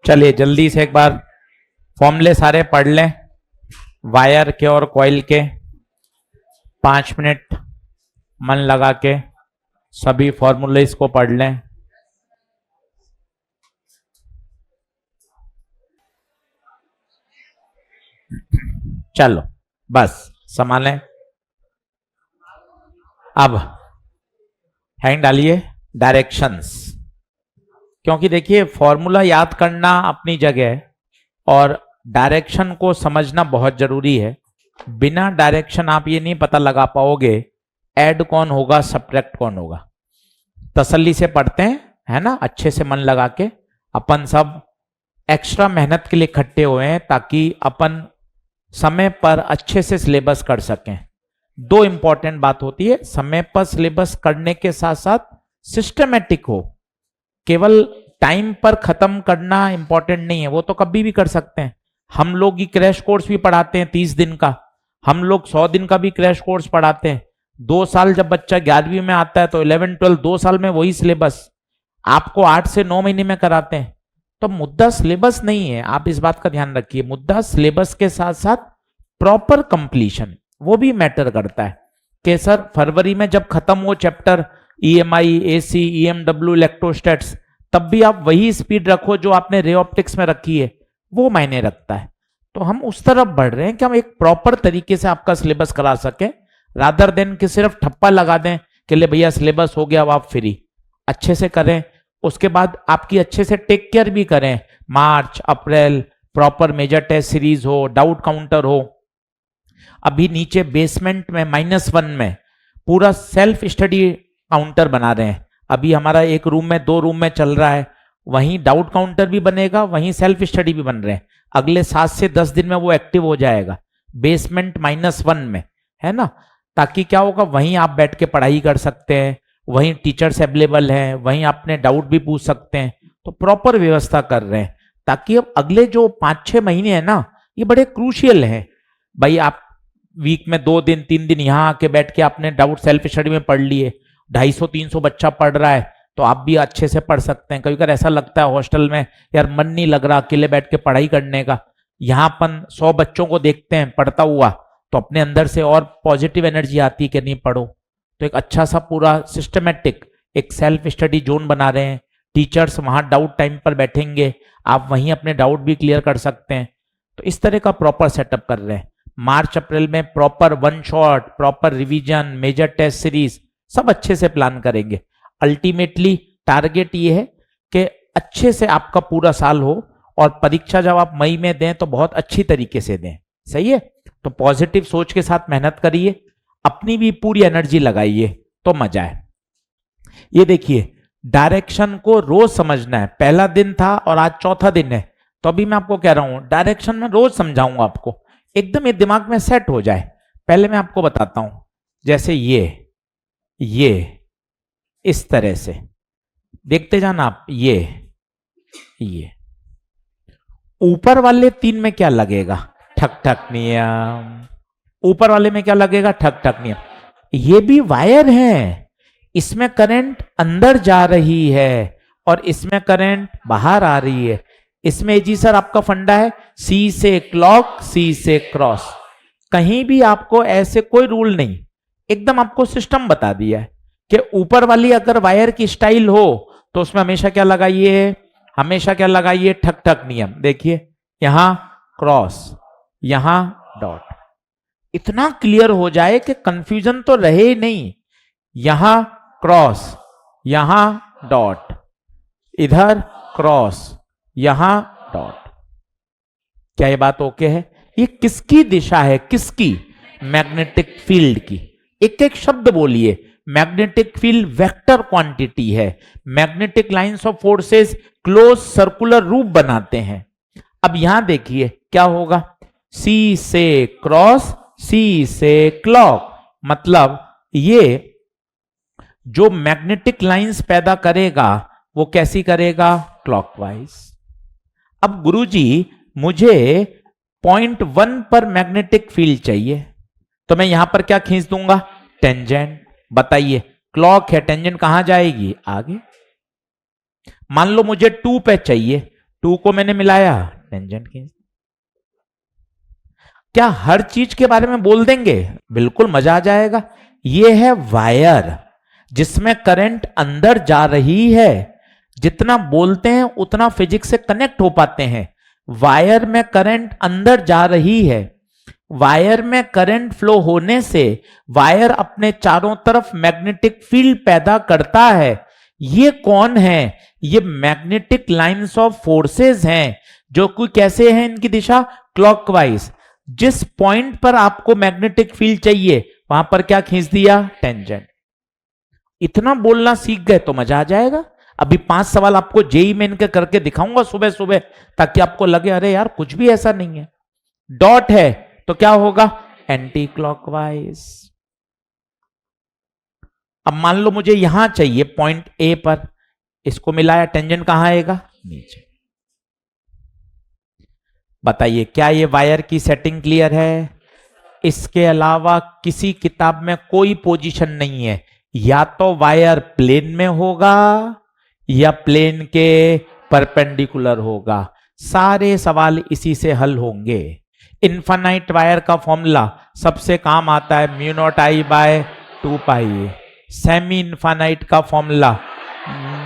चलिए जल्दी से एक बार फॉर्मूले सारे पढ़ लें, वायर के और कॉइल के। 5 मिनट मन लगा के सभी फॉर्मूले को पढ़ लें। चलो बस संभालें। अब हैंड डालिए डायरेक्शंस, क्योंकि देखिए फॉर्मूला याद करना अपनी जगह है और डायरेक्शन को समझना बहुत जरूरी है। बिना डायरेक्शन आप ये नहीं पता लगा पाओगे ऐड कौन होगा सब्ट्रैक्ट कौन होगा। तसल्ली से पढ़ते हैं, है ना, अच्छे से मन लगा के। अपन सब एक्स्ट्रा मेहनत के लिए इकट्ठे हुए हैं ताकि अपन समय पर अच्छे से सिलेबस कर सकें। दो इंपॉर्टेंट बात होती है, समय पर सिलेबस करने के साथ साथ सिस्टमेटिक हो। केवल टाइम पर खत्म करना इंपॉर्टेंट नहीं है, वो तो कभी भी कर सकते हैं। हम लोग ही क्रैश कोर्स भी पढ़ाते हैं 30 दिन का, हम लोग 100 दिन का भी क्रैश कोर्स पढ़ाते हैं। 2 साल जब बच्चा 11वीं में आता है तो 11 12 2 साल में वही सिलेबस आपको 8 से 9 महीने में कराते हैं। तो मुद्दा सिलेबस नहीं है, आप इस बात का ध्यान रखिए। मुद्दा सिलेबस के साथ साथ प्रॉपर कंप्लीशन, वो भी मैटर करता है कि सर फरवरी में जब खत्म हो चैप्टर ईएमआई, एसी, ईएमडब्ल्यू, इलेक्ट्रोस्टैट्स, तब भी आप वही स्पीड रखो जो आपने रे ऑप्टिक्स में रखी है, वो मायने रखता है। तो हम उस तरफ बढ़ रहे हैं कि हम एक प्रॉपर तरीके से आपका सिलेबस करा सके, रादर देन कि सिर्फ ठप्पा लगा दें कि ले भैया सिलेबस हो गया अब आप फ्री। अच्छे से करें, उसके बाद आपकी अच्छे से टेक केयर भी करें। मार्च अप्रैल प्रॉपर मेजर टेस्ट सीरीज हो, डाउट काउंटर हो। अभी नीचे बेसमेंट में -1 में पूरा सेल्फ स्टडी काउंटर बना रहे हैं। अभी हमारा एक रूम में 2 रूम में चल रहा है, वहीं डाउट काउंटर भी बनेगा, वहीं सेल्फ स्टडी भी बन रहे हैं। अगले 7 से 10 दिन में वो एक्टिव हो जाएगा बेसमेंट -1 में, है ना। ताकि क्या होगा, वहीं आप बैठ के पढ़ाई कर सकते हैं, वहीं टीचर्स अवेलेबल हैं, वहीं आपने डाउट भी पूछ सकते हैं। तो प्रॉपर व्यवस्था कर रहे हैं ताकि अब अगले जो 5-6 महीने हैं ना, ये बड़े क्रूशियल हैं। भाई आप वीक में 2 दिन 3 दिन यहाँ आके बैठ के आपने डाउट सेल्फ स्टडी में पढ़ लिए, 250-300 बच्चा पढ़ रहा है तो आप भी अच्छे से पढ़ सकते हैं। कभी कभी ऐसा लगता है हॉस्टल में यार मन नहीं लग रहा अकेले बैठ के पढ़ाई करने का, यहाँ अपन 100 बच्चों को देखते हैं पढ़ता हुआ तो अपने अंदर से और पॉजिटिव एनर्जी आती है कि नहीं पढ़ो। तो एक अच्छा सा पूरा सिस्टमेटिक एक सेल्फ स्टडी जोन बना रहे हैं। टीचर्स वहां डाउट टाइम पर बैठेंगे, आप वहीं अपने डाउट भी क्लियर कर सकते हैं। तो इस तरह का प्रॉपर सेटअप कर रहे हैं। मार्च अप्रैल में proper 1 shot, proper revision, major test series सब अच्छे से प्लान करेंगे। अल्टीमेटली टारगेट ये है कि अच्छे से आपका पूरा साल हो और परीक्षा जब आप मई में दें तो बहुत अच्छी तरीके से दें। सही है, तो पॉजिटिव सोच के साथ मेहनत करिए, अपनी भी पूरी एनर्जी लगाइए तो मजा है। ये देखिए डायरेक्शन को रोज समझना है। पहला दिन था और आज चौथा दिन है, तो अभी मैं आपको कह रहा हूं डायरेक्शन में रोज समझाऊंगा आपको, एकदम ये दिमाग में सेट हो जाए। पहले मैं आपको बताता हूं, जैसे ये इस तरह से देखते जाना आप। ये ऊपर वाले 3 में क्या लगेगा, ठक ठक नियम। ऊपर वाले में क्या लगेगा, ठक ठक नियम। ये भी वायर है, इसमें करंट अंदर जा रही है और इसमें करंट बाहर आ रही है। इसमें जी सर आपका फंडा है सी से क्लॉक, सी से क्रॉस। कहीं भी आपको ऐसे कोई रूल नहीं, एकदम आपको सिस्टम बता दिया है कि ऊपर वाली अगर वायर की स्टाइल हो तो उसमें हमेशा क्या लगाइए, हमेशा क्या लगाइए, ठक ठक नियम। देखिए यहां क्रॉस, यहां डॉट। इतना क्लियर हो जाए कि कंफ्यूजन तो रहे ही नहीं। यहां क्रॉस, यहां डॉट, इधर क्रॉस, यहां डॉट। क्या ये बात ओके है? ये किसकी दिशा है, किसकी? मैग्नेटिक फील्ड की। एक एक शब्द बोलिए। मैग्नेटिक फील्ड वेक्टर क्वांटिटी है। Magnetic lines of forces close circular रूप बनाते हैं। अब यहां देखिए क्या होगा, सी से क्रॉस, सी से क्लॉक। मतलब ये जो मैग्नेटिक लाइंस पैदा करेगा वो कैसी करेगा, क्लॉकवाइज। अब गुरुजी मुझे पॉइंट 1 पर मैग्नेटिक फील्ड चाहिए, तो मैं यहां पर क्या खींच दूंगा, टेंजेंट। बताइए क्लॉक है, टेंजेंट कहां जाएगी, आगे। मान लो मुझे 2 पे चाहिए, 2 को मैंने मिलाया, टेंजेंट खींच। क्या हर चीज के बारे में बोल देंगे? बिल्कुल मजा आ जाएगा। ये है वायर जिसमें करंट अंदर जा रही है। जितना बोलते हैं उतना फिजिक्स से कनेक्ट हो पाते हैं। वायर में करंट अंदर जा रही है। वायर में करंट फ्लो होने से वायर अपने चारों तरफ मैग्नेटिक फील्ड पैदा करता है। ये कौन है? ये मैग्नेटिक लाइंस ऑफ फोर्सेस हैं, जो कि कैसे हैं इनकी दिशा? क्लॉकवाइज। जिस पॉइंट पर आपको मैग्नेटिक फील्ड चाहिए वहां पर क्या खींच दिया? टेंजेंट। इतना बोलना सीख गए तो मजा आ जाएगा। अभी 5 सवाल आपको जेई मेन के करके दिखाऊंगा सुबह सुबह, ताकि आपको लगे अरे यार कुछ भी ऐसा नहीं है। डॉट है तो क्या होगा? Anti clockwise. अब मान लो मुझे यहां चाहिए पॉइंट ए पर, इसको मिलाया, टेंजेंट कहां आएगा? नीचे। बताइए क्या ये वायर की सेटिंग क्लियर है? इसके अलावा किसी किताब में कोई पोजीशन नहीं है। या तो वायर प्लेन में होगा या प्लेन के परपेंडिकुलर होगा। सारे सवाल इसी से हल होंगे। इनफाइनाइट वायर का फॉर्मूला सबसे काम आता है, mu naught I by 2 pi. Semi infinite का formula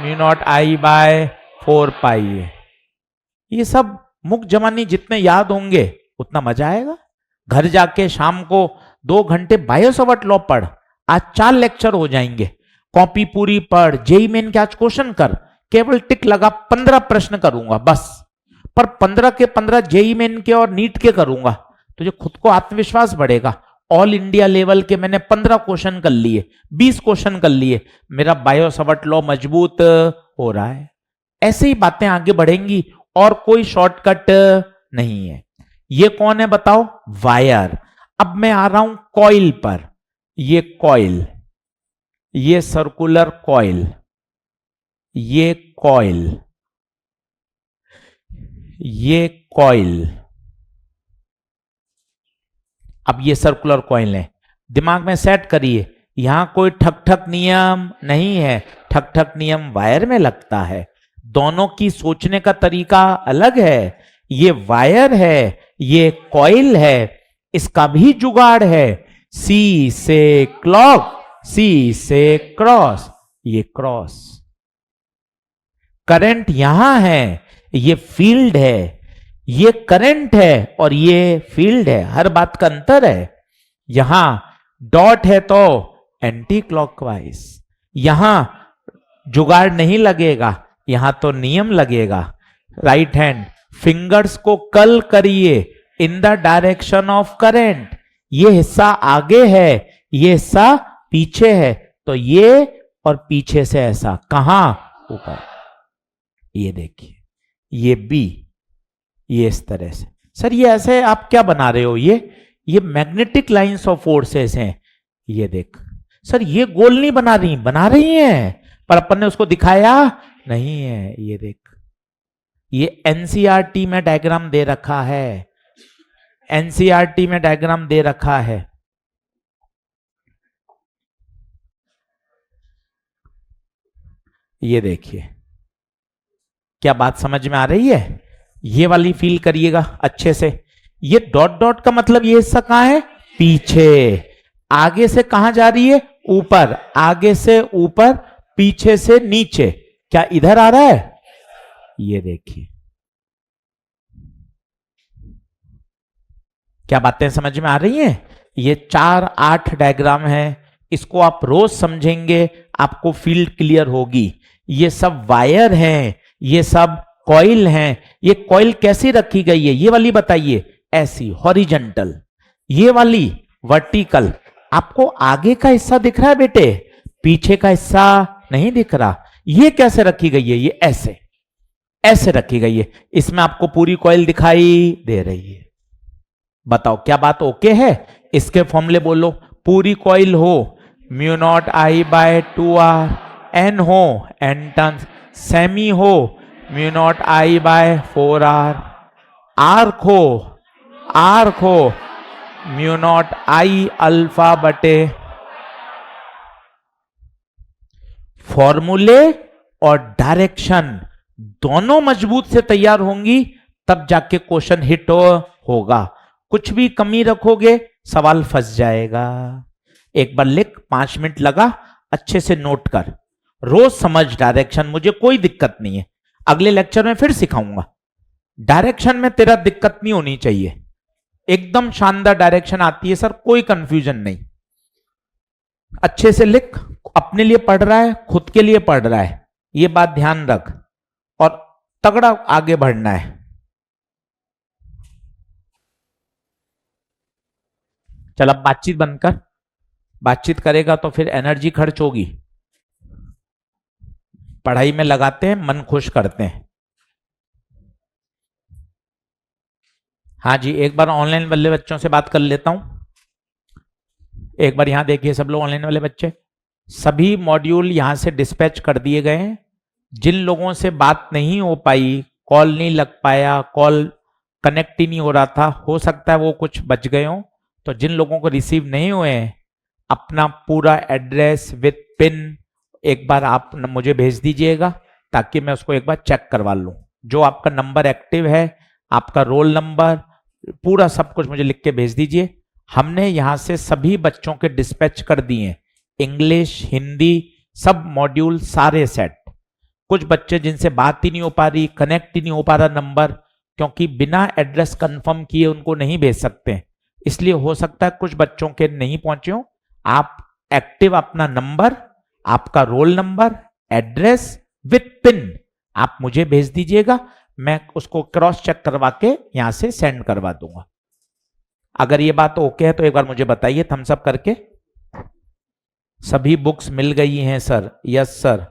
mu naught I bye 4 पाई। ये सब मुख जमानी जितने याद होंगे उतना मजा आएगा। घर जाके शाम को 2 घंटे बायोसवर्ट लॉ पढ़, आज 4 लेक्चर हो जाएंगे। कॉपी पूरी पढ़, जेई मेन के आज क्वेश्चन कर, केवल टिक लगा। 15 प्रश्न करूंगा बस, पर 15 के 15 जेई मेन के और नीट के करूंगा, तो जो खुद को आत्मविश्वास बढ़ेगा। ऑल इंडिया लेवल के मैंने 15 क्वेश्चन कर लिए, 20 क्वेश्चन कर लिए, मेरा बायोसवर्ट लॉ मजबूत हो रहा है। ऐसे ही बातें आगे बढ़ेंगी और कोई शॉर्टकट नहीं है। ये कौन है बताओ? वायर। अब मैं आ रहा हूं कॉइल पर। ये कॉइल, ये सर्कुलर कॉइल, ये कॉइल, ये कॉइल। अब ये सर्कुलर कॉइल है। दिमाग में सेट करिए, यहां कोई ठक ठक नियम नहीं है। ठक ठक नियम वायर में लगता है। दोनों की सोचने का तरीका अलग है। ये वायर है, ये कॉइल है, इसका भी जुगाड़ है। सी से क्लॉक, सी से क्रॉस, ये क्रॉस। करंट यहां है, ये फील्ड है। ये करंट है और ये फील्ड है, हर बात का अंतर है। यहां डॉट है तो एंटी क्लॉकवाइज, यहां जुगाड़ नहीं लगेगा, यहां तो नियम लगेगा। राइट हैंड, फिंगर्स को कर्ल करिए in the direction of current. ये हिस्सा आगे है, ये हिस्सा पीछे है, तो ये और पीछे से ऐसा कहां? ऊपर। ये देखिए, ये बी, ये इस तरह से। सर ये ऐसे आप क्या बना रहे हो? ये मैग्नेटिक लाइंस ऑफ फोर्सेस हैं। ये देख सर, ये गोल नहीं बना रही, बना रही हैं, पर अपन ने उसको दिखाया नहीं है। ये देख, ये एनसीईआरटी में डायग्राम दे रखा है, एनसीईआरटी में डायग्राम दे रखा है। ये देखिए, क्या बात समझ में आ रही है? ये वाली फील करिएगा अच्छे से। ये डॉट डॉट का मतलब ये हिस्सा कहां है? पीछे। आगे से कहां जा रही है? ऊपर। आगे से ऊपर, पीछे से नीचे। क्या इधर आ रहा है? ये देखिए, क्या बातें समझ में आ रही हैं? ये 4-8 डायग्राम है, इसको आप रोज समझेंगे, आपको फील्ड क्लियर होगी। ये सब वायर हैं, ये सब कॉइल हैं। ये कॉइल कैसी रखी गई है ये वाली बताइए? ऐसी हॉरिजॉन्टल, ये वाली वर्टिकल। आपको आगे का हिस्सा दिख रहा है बेटे, पीछे का हिस्सा नहीं दिख रहा। ये कैसे रखी गई है? ये ऐसे, ऐसे रखी गई है। इसमें आपको पूरी कॉइल दिखाई दे रही है। बताओ क्या बात ओके है? इसके फॉर्मूले बोलो। पूरी कॉइल हो mu naught I bye 2r, N हो एन टर्न्स, सेमी हो mu naught I bye 4r, arc हो म्यू नॉट आई अल्फा बटे। फॉर्मूले और डायरेक्शन दोनों मजबूत से तैयार होंगी तब जाके क्वेश्चन हिट होगा। कुछ भी कमी रखोगे सवाल फंस जाएगा। एक बार लिख, 5 मिनट लगा, अच्छे से नोट कर, रोज समझ डायरेक्शन, मुझे कोई दिक्कत नहीं है। अगले लेक्चर में फिर सिखाऊंगा। डायरेक्शन में तेरा दिक्कत नहीं होनी चाहिए, एकदम शानदार डायरेक्शन आती है सर, कोई कंफ्यूजन नहीं। अच्छे से लिख, अपने लिए पढ़ रहा है, खुद के लिए पढ़ रहा है, ये बात ध्यान रख, और तगड़ा आगे बढ़ना है। चल अब बातचीत बंद कर, बातचीत करेगा तो फिर एनर्जी खर्च होगी। पढ़ाई में लगाते हैं, मन खुश करते हैं। हाँ जी, एक बार ऑनलाइन वाले बच्चों से बात कर लेता हूं। एक बार यहां देखिए सब लोग, ऑनलाइन वाले बच्चे, सभी मॉड्यूल यहां से डिस्पैच कर दिए गए हैं। जिन लोगों से बात नहीं हो पाई, कॉल नहीं लग पाया, कॉल कनेक्ट ही नहीं हो रहा था, हो सकता है वो कुछ बच गए हों, तो जिन लोगों को रिसीव नहीं हुए हैं, अपना पूरा एड्रेस विद पिन एक बार आप मुझे भेज दीजिएगा, ताकि मैं उसको एक बार चेक करवा लूं। जो आपका नंबर एक्टिव है, आपका रोल नंबर, पूरा सब कुछ मुझे लिख के भेज दीजिए। हमने यहां से सभी बच्चों के डिस्पैच कर दिए, इंग्लिश, हिंदी, सब मॉड्यूल सारे सेट। कुछ बच्चे जिनसे बात ही नहीं हो पा रही, कनेक्ट ही नहीं हो पा रहा नंबर, क्योंकि बिना एड्रेस कंफर्म किए उनको नहीं भेज सकते, इसलिए हो सकता है कुछ बच्चों के नहीं पहुंचे हो। आप एक्टिव अपना नंबर, आपका roll number, address with pin आप मुझे भेज दीजिएगा, मैं उसको क्रॉस चेक करवा के यहां से सेंड करवा दूंगा। अगर ये बात ओके है तो एक बार मुझे बताइए थम्स अप करके। सभी बुक्स मिल गई हैं सर? यस सर,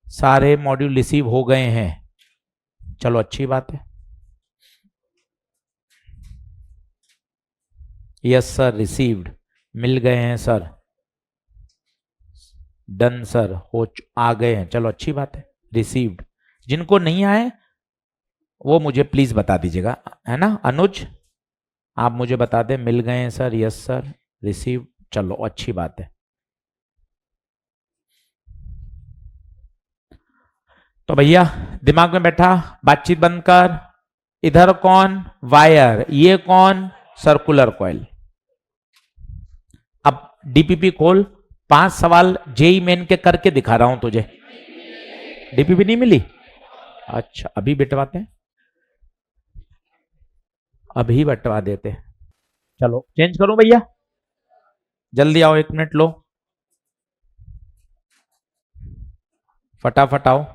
सारे मॉड्यूल रिसीव हो गए हैं। चलो अच्छी बात है। यस सर, रिसीव्ड, मिल गए हैं सर। डन सर, आ गए हैं, चलो अच्छी बात है, रिसीव्ड। जिनको नहीं आए वो मुझे प्लीज बता दीजिएगा, है ना अनुज, आप मुझे बता दें मिल गए हैं सर, यस सर, रिसीव, चलो अच्छी बात है। तो भैया दिमाग में बैठा, बातचीत बंद कर। इधर कौन? वायर, ये कौन? Circular coil. अब डीपीपी खोल, 5 सवाल जेई मेन के करके दिखा रहा हूं तुझे। डीपीपी नहीं मिली? अच्छा, अभी बिटवाते हैं, अभी बटवा देते हैं। चलो चेंज करूं भैया, जल्दी आओ, 1 मिनट लो, फटाफट आओ।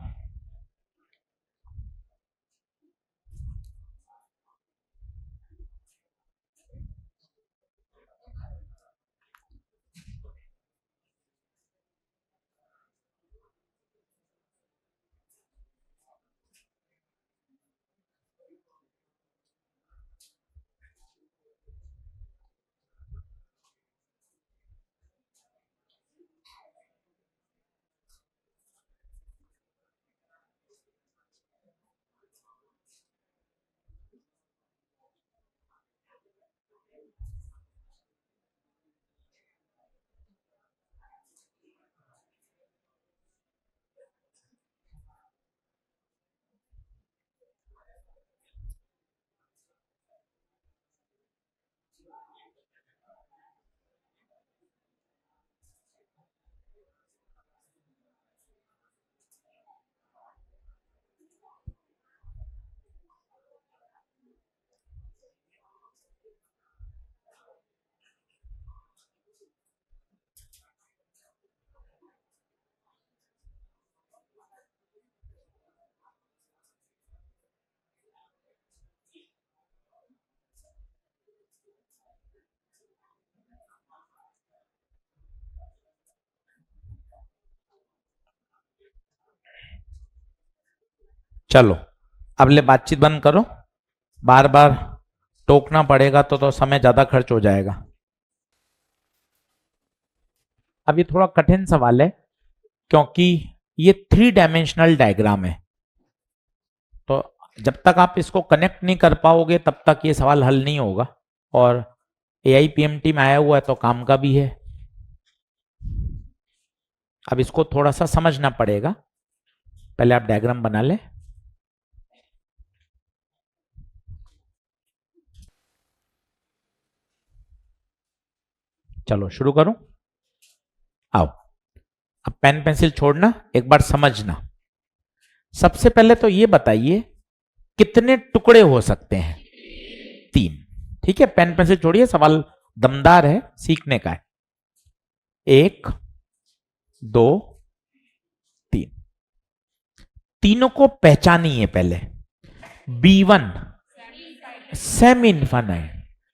चलो अब ले बातचीत बंद करो, बार बार टोकना पड़ेगा तो समय ज्यादा खर्च हो जाएगा। अब ये थोड़ा कठिन सवाल है, क्योंकि ये 3 डायमेंशनल डायग्राम है, तो जब तक आप इसको कनेक्ट नहीं कर पाओगे तब तक ये सवाल हल नहीं होगा। और AIPMT में आया हुआ है तो काम का भी है। अब इसको थोड़ा सा समझना पड़ेगा, पहले आप डायग्राम बना ले। चलो शुरू करूं। आओ, अब पेन पेंसिल छोड़ना, एक बार समझना। सबसे पहले तो ये बताइए कितने टुकड़े हो सकते हैं? 3। ठीक है, पेन पेंसिल छोड़िए, सवाल दमदार है, सीखने का है। 1 2 3, तीनों को पहचानिए पहले। B1 semi infinite.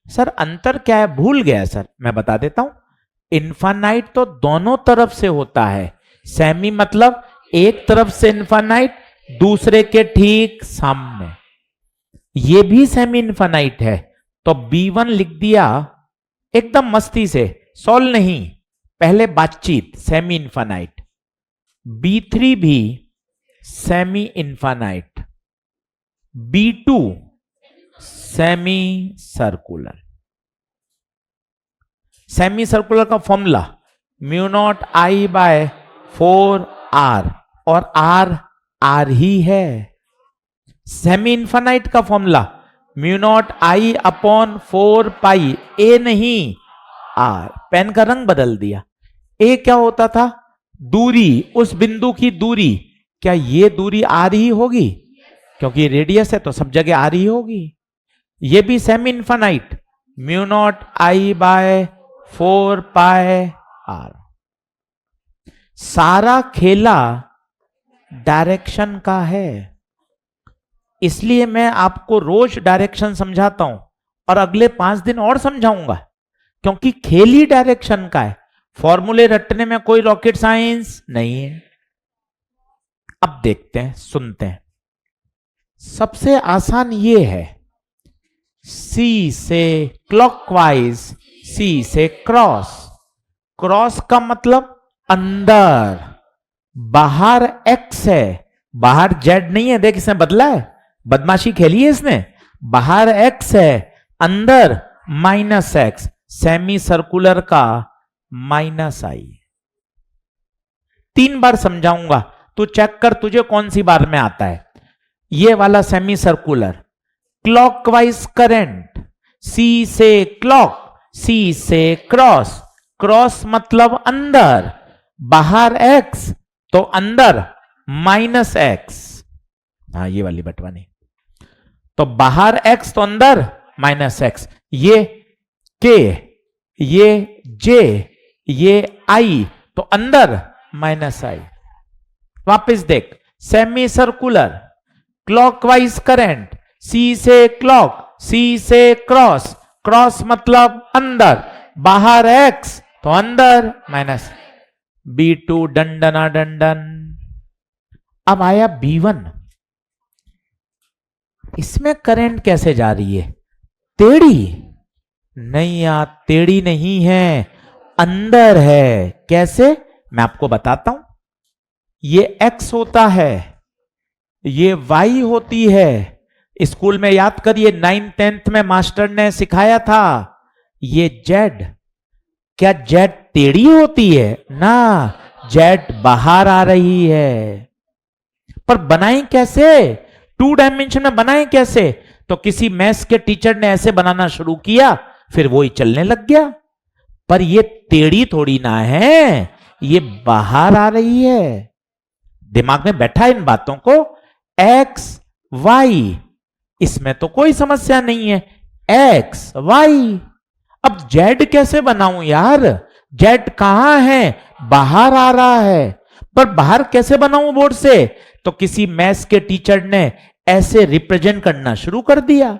सर अंतर क्या है? भूल गया सर, मैं बता देता हूं। इनफाइनाइट तो दोनों तरफ से होता है, सेमी मतलब एक तरफ से इनफाइनाइट, दूसरे के ठीक सामने। ये भी सेमी इनफाइनाइट है, तो B1 लिख दिया एकदम मस्ती से, सॉल्व नहीं, पहले बातचीत, सेमी इनफाइनाइट। B3 भी semi infinite, B2 semi circular. Semi circular का फॉर्मूला μ0I/4R, और R ही है। सेमी इनफाइनाइट का फॉर्मूला μ0I/4π, A नहीं R। पेन का रंग बदल दिया। A क्या होता था? दूरी, उस बिंदु की दूरी। क्या ये दूरी R ही होगी? क्योंकि रेडियस है तो सब जगह R ही होगी। ये भी सेमी इनफाइनाइट, μ0I/4πR। सारा खेला डायरेक्शन का है, इसलिए मैं आपको रोज डायरेक्शन समझाता हूं और अगले 5 दिन और समझाऊंगा, क्योंकि खेल ही डायरेक्शन का है। फॉर्मूले रटने में कोई रॉकेट साइंस नहीं है। अब देखते हैं, सुनते हैं। सबसे आसान ये है, C से क्लॉकवाइज, C से क्रॉस। क्रॉस का मतलब अंदर, बाहर X है, बाहर Z नहीं है। देख, इसने बदला है, बदमाशी खेली है इसने। बाहर X है, अंदर -X। सेमी सर्कुलर का -I। 3 बार समझाऊंगा, तू चेक कर तुझे कौन सी बार में आता है। ये वाला semi circular, clockwise current, C से क्लॉक, C से क्रॉस। क्रॉस मतलब अंदर, बाहर X तो अंदर -X। हाँ, ये वाली बटवानी, तो बाहर X तो अंदर -X। ये K, ये J, ये I तो अंदर -I। वापस देख, semi circular, clockwise current, C से क्लॉक, C से क्रॉस। क्रॉस मतलब अंदर, बाहर X तो अंदर B2 डंडना डंडन। अब आया B1, इसमें करंट कैसे जा रही है? टेढ़ी नहीं यार, टेढ़ी नहीं है, अंदर है। कैसे? मैं आपको बताता हूं। ये X होता है, ये Y होती है। स्कूल में याद करिए, 9th 10th में मास्टर ने सिखाया था। ये Z, क्या Z टेढ़ी होती है? ना, Z बाहर आ रही है। पर बनाएं कैसे? 2 डायमेंशन में बनाएं कैसे? तो किसी मैथ्स के टीचर ने ऐसे बनाना शुरू किया, फिर वो ही चलने लग गया। पर ये टेढ़ी थोड़ी ना है, ये बाहर आ रही है। दिमाग में बैठा इन बातों को। X Y, इसमें तो कोई समस्या नहीं है, X Y। अब Z कैसे बनाऊं यार? Z कहां है? बाहर आ रहा है। पर बाहर कैसे बनाऊं बोर्ड से? तो किसी मैथ्स के टीचर ने ऐसे रिप्रेजेंट करना शुरू कर दिया,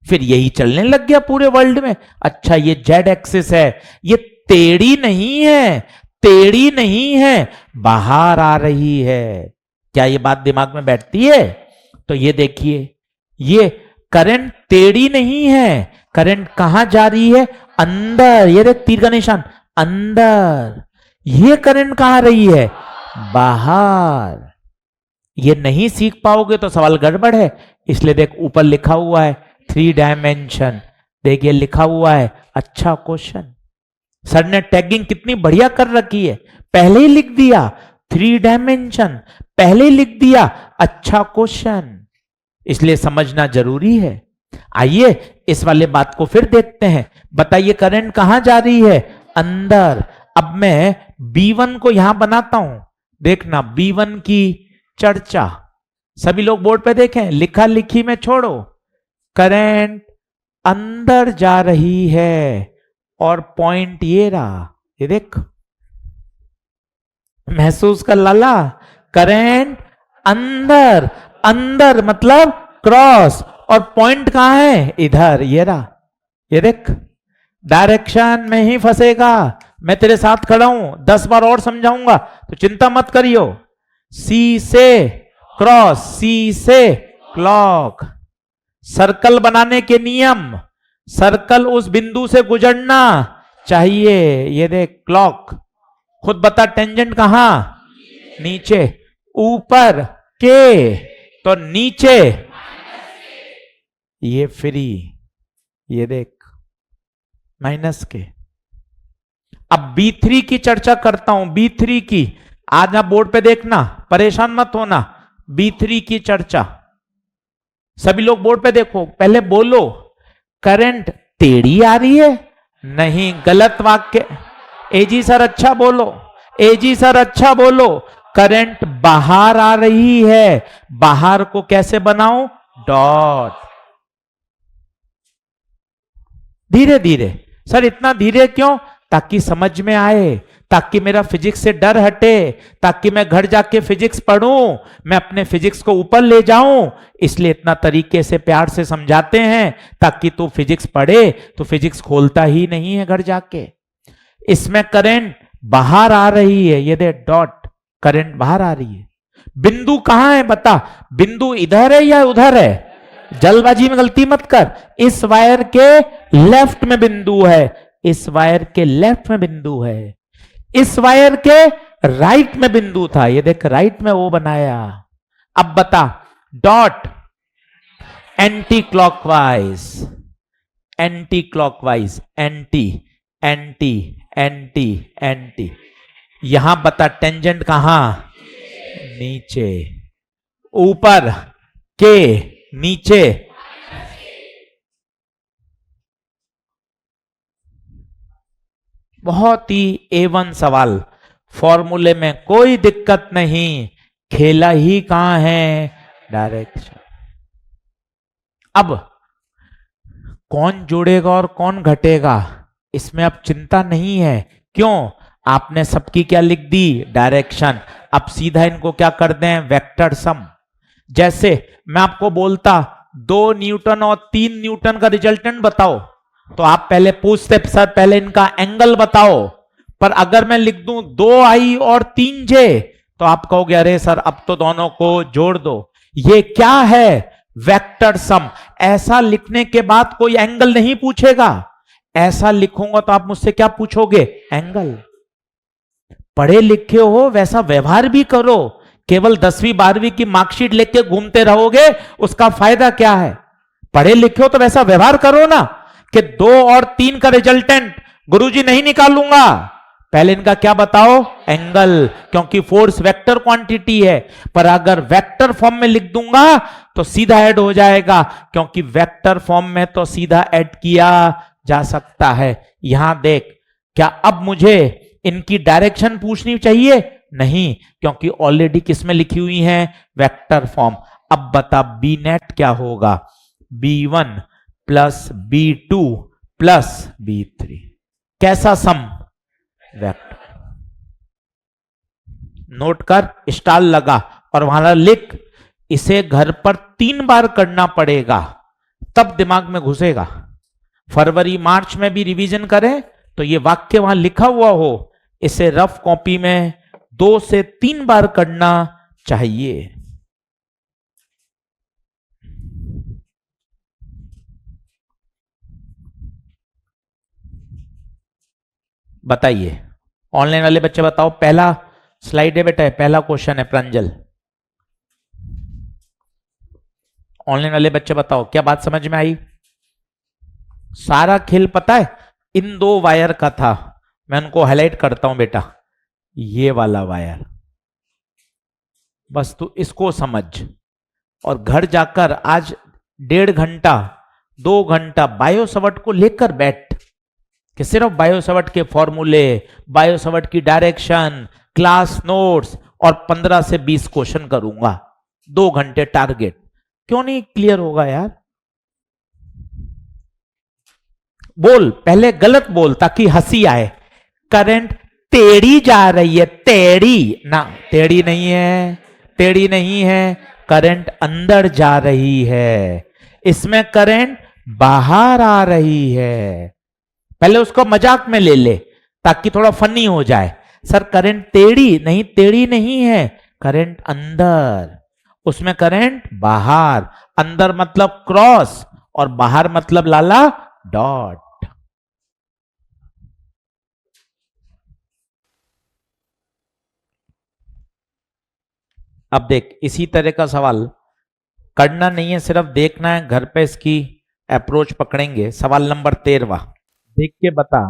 फिर यही चलने लग गया पूरे वर्ल्ड में। अच्छा, ये Z एक्सिस है, ये टेढ़ी नहीं है, टेढ़ी नहीं है, बाहर आ रही है। क्या ये बात दिमाग में बैठती है? तो ये देखिए, ये करंट टेढ़ी नहीं है, करंट कहां जा रही है? अंदर। ये देख तीर का निशान, अंदर। ये करंट कहां रही है? बाहर। ये नहीं सीख पाओगे तो सवाल गड़बड़ है। इसलिए देख, ऊपर लिखा हुआ है 3 डायमेंशन, देखिए लिखा हुआ है। अच्छा क्वेश्चन, सर ने टैगिंग कितनी बढ़िया कर रखी है, पहले ही लिख दिया 3 डायमेंशन, पहले ही लिख दिया। अच्छा क्वेश्चन, इसलिए समझना जरूरी है। आइए इस वाले बात को फिर देखते हैं। बताइए करंट कहां जा रही है? अंदर। अब मैं B1 को यहां बनाता हूं, देखना B1 की चर्चा। सभी लोग बोर्ड पे देखें, लिखा लिखी में छोड़ो। करंट अंदर जा रही है और पॉइंट ये रहा, ये देख, महसूस कर लाला। करंट अंदर, अंदर मतलब क्रॉस, और पॉइंट कहां है, इधर, ये रहा, ये देख। डायरेक्शन में ही फंसेगा। मैं तेरे साथ खड़ा हूं, 10 बार और समझाऊंगा तो चिंता मत करियो। सी से क्रॉस, सी से क्लॉक। सर्कल बनाने के नियम, सर्कल उस बिंदु से गुजरना चाहिए। ये देख क्लॉक, खुद बता टेंजेंट कहां, नीचे। ऊपर के तो नीचे, ये फ्री, ये देख माइनस के। अब B3 की चर्चा करता हूं, B3 की। आज आप बोर्ड पे देखना, परेशान मत होना। B3 की चर्चा, सभी लोग बोर्ड पे देखो, पहले बोलो करंट टेढ़ी आ रही है, नहीं, गलत वाक्य। एजी सर अच्छा बोलो, एजी सर अच्छा बोलो। करंट बाहर आ रही है, बाहर को कैसे बनाऊं, डॉट। धीरे धीरे सर, इतना धीरे क्यों, ताकि समझ में आए, ताकि मेरा फिजिक्स से डर हटे, ताकि मैं घर जाके फिजिक्स पढ़ूं, मैं अपने फिजिक्स को ऊपर ले जाऊं। इसलिए इतना तरीके से प्यार से समझाते हैं, ताकि तू फिजिक्स पढ़े तो फिजिक्स खोलता ही नहीं है घर जाके। इसमें करंट बाहर आ रही है, ये दे डॉट, करंट बाहर आ रही है। बिंदु कहां है बता, बिंदु इधर है या उधर है, जल्दबाजी में गलती मत कर। इस वायर के लेफ्ट में बिंदु है, इस वायर के लेफ्ट में बिंदु है, इस वायर के राइट में बिंदु था, ये देख राइट में वो बनाया। अब बता, dot anti clockwise, anti clockwise, anti anti anti anti. यहां बता टेंजेंट कहां, नीचे। ऊपर के नीचे, बहुत ही A1 सवाल, फॉर्मूले में कोई दिक्कत नहीं, खेला ही कहां है, डायरेक्शन। अब कौन जोड़ेगा और कौन घटेगा, इसमें अब चिंता नहीं है। क्यों, आपने सबकी क्या लिख दी, डायरेक्शन। अब सीधा इनको क्या कर दें, वेक्टर सम। जैसे मैं आपको बोलता 2 न्यूटन और 3 न्यूटन का रिजल्टेंट बताओ, तो आप पहले पूछते सर पहले इनका एंगल बताओ। पर अगर मैं लिख दूं 2i और 3j, तो आप कहोगे अरे सर अब तो दोनों को जोड़ दो। ये क्या है, वेक्टर सम। ऐसा लिखने के बाद कोई एंगल नहीं पूछेगा, ऐसा लिखूंगा तो आप मुझसे क्या पूछोगे, एंगल। पढ़े लिखे हो वैसा व्यवहार भी करो, केवल 10वीं 12वीं की मार्कशीट लेके घूमते रहोगे, उसका फायदा क्या है। पढ़े लिखे हो तो वैसा व्यवहार करो ना, कि 2 और 3 का रिजल्टेंट गुरुजी नहीं निकालूंगा, पहले इनका क्या बताओ, एंगल, क्योंकि फोर्स वेक्टर क्वांटिटी है। पर अगर वेक्टर फॉर्म में लिख दूंगा तो सीधा ऐड हो जाएगा, क्योंकि वेक्टर फॉर्म में तो सीधा ऐड किया जा सकता है। यहां देख, क्या अब मुझे इनकी डायरेक्शन पूछनी चाहिए, नहीं, क्योंकि ऑलरेडी किसमें लिखी हुई है, वेक्टर फॉर्म। अब बता बी नेट क्या होगा, B1 plus B2 plus B3। कैसा सम, वेक्टर। नोट कर, स्टार लगा और वहां लिख, इसे घर पर 3 बार करना पड़ेगा, तब दिमाग में घुसेगा। फरवरी मार्च में भी रिवीजन करें तो ये वाक्य वहां लिखा हुआ हो, इसे रफ कॉपी में 2 से 3 बार करना चाहिए। बताइए, ऑनलाइन वाले बच्चे बताओ, पहला स्लाइड है बेटा, पहला क्वेश्चन है प्रांजल। ऑनलाइन वाले बच्चे बताओ, क्या बात समझ में आई। सारा खेल पता है इन 2 वायर का था, मैं उनको हाईलाइट करता हूं बेटा, ये वाला वायर, बस तू इसको समझ, और घर जाकर आज 1.5 घंटा 2 घंटा बायो सवट को लेकर बैठ, कि सिर्फ बायोसैवर्ट के फॉर्मूले, बायोसैवर्ट की डायरेक्शन, क्लास नोट्स और 15 से 20 क्वेश्चन करूंगा, 2 घंटे टारगेट, क्यों नहीं क्लियर होगा यार? बोल, पहले गलत बोल ताकि हंसी आए। करंट टेढ़ी जा रही है, टेढ़ी ना, टेढ़ी नहीं है, टेढ़ी नहीं है, करंट अंदर जा रही है, इसमें करंट बाहर आ रही है। पहले उसको मजाक में ले ले ताकि थोड़ा फनी हो जाए। सर करंट टेढ़ी नहीं है, करंट अंदर, उसमें करंट बाहर, अंदर मतलब क्रॉस और बाहर मतलब लाला डॉट। अब देख, इसी तरह का सवाल करना नहीं है, सिर्फ देखना है, घर पे इसकी अप्रोच पकड़ेंगे। सवाल नंबर 13, देख के बता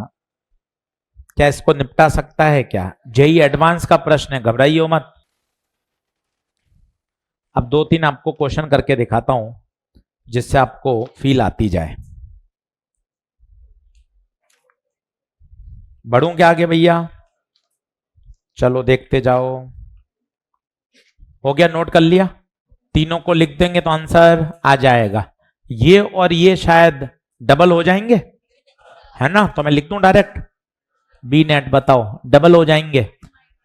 क्या इसको निपटा सकता है क्या? जेई एडवांस का प्रश्न है, घबराइए मत। अब 2-3 आपको क्वेश्चन करके दिखाता हूं जिससे आपको फील आती जाए। बढ़ूं क्या आगे भैया? चलो देखते जाओ। हो गया, नोट कर लिया? तीनों को लिख देंगे तो आंसर आ जाएगा। ये और ये शायद डबल हो जाएंगे, है ना? तो मैं लिख दूं डायरेक्ट, बी नेट बताओ डबल हो जाएंगे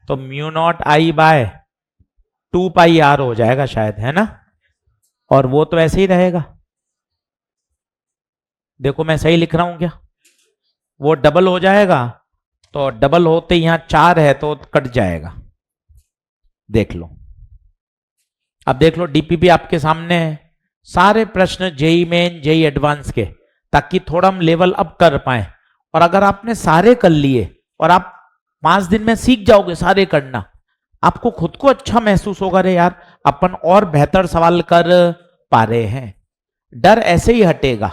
तो mu naught I by 2 pi R हो जाएगा शायद, है ना? और वो तो ऐसे ही रहेगा। देखो मैं सही लिख रहा हूं क्या? वो डबल हो जाएगा तो डबल होते यहां 4 है तो कट जाएगा। देख लो, अब देख लो, डीपीपी आपके सामने है, सारे प्रश्न जेई मेन जेई एडवांस के, ताकि थोड़ा हम लेवल अप कर पाए। और अगर आपने सारे कर लिए और आप 5 दिन में सीख जाओगे सारे करना, आपको खुद को अच्छा महसूस होगा, रे यार अपन और बेहतर सवाल कर पा रहे हैं। डर ऐसे ही हटेगा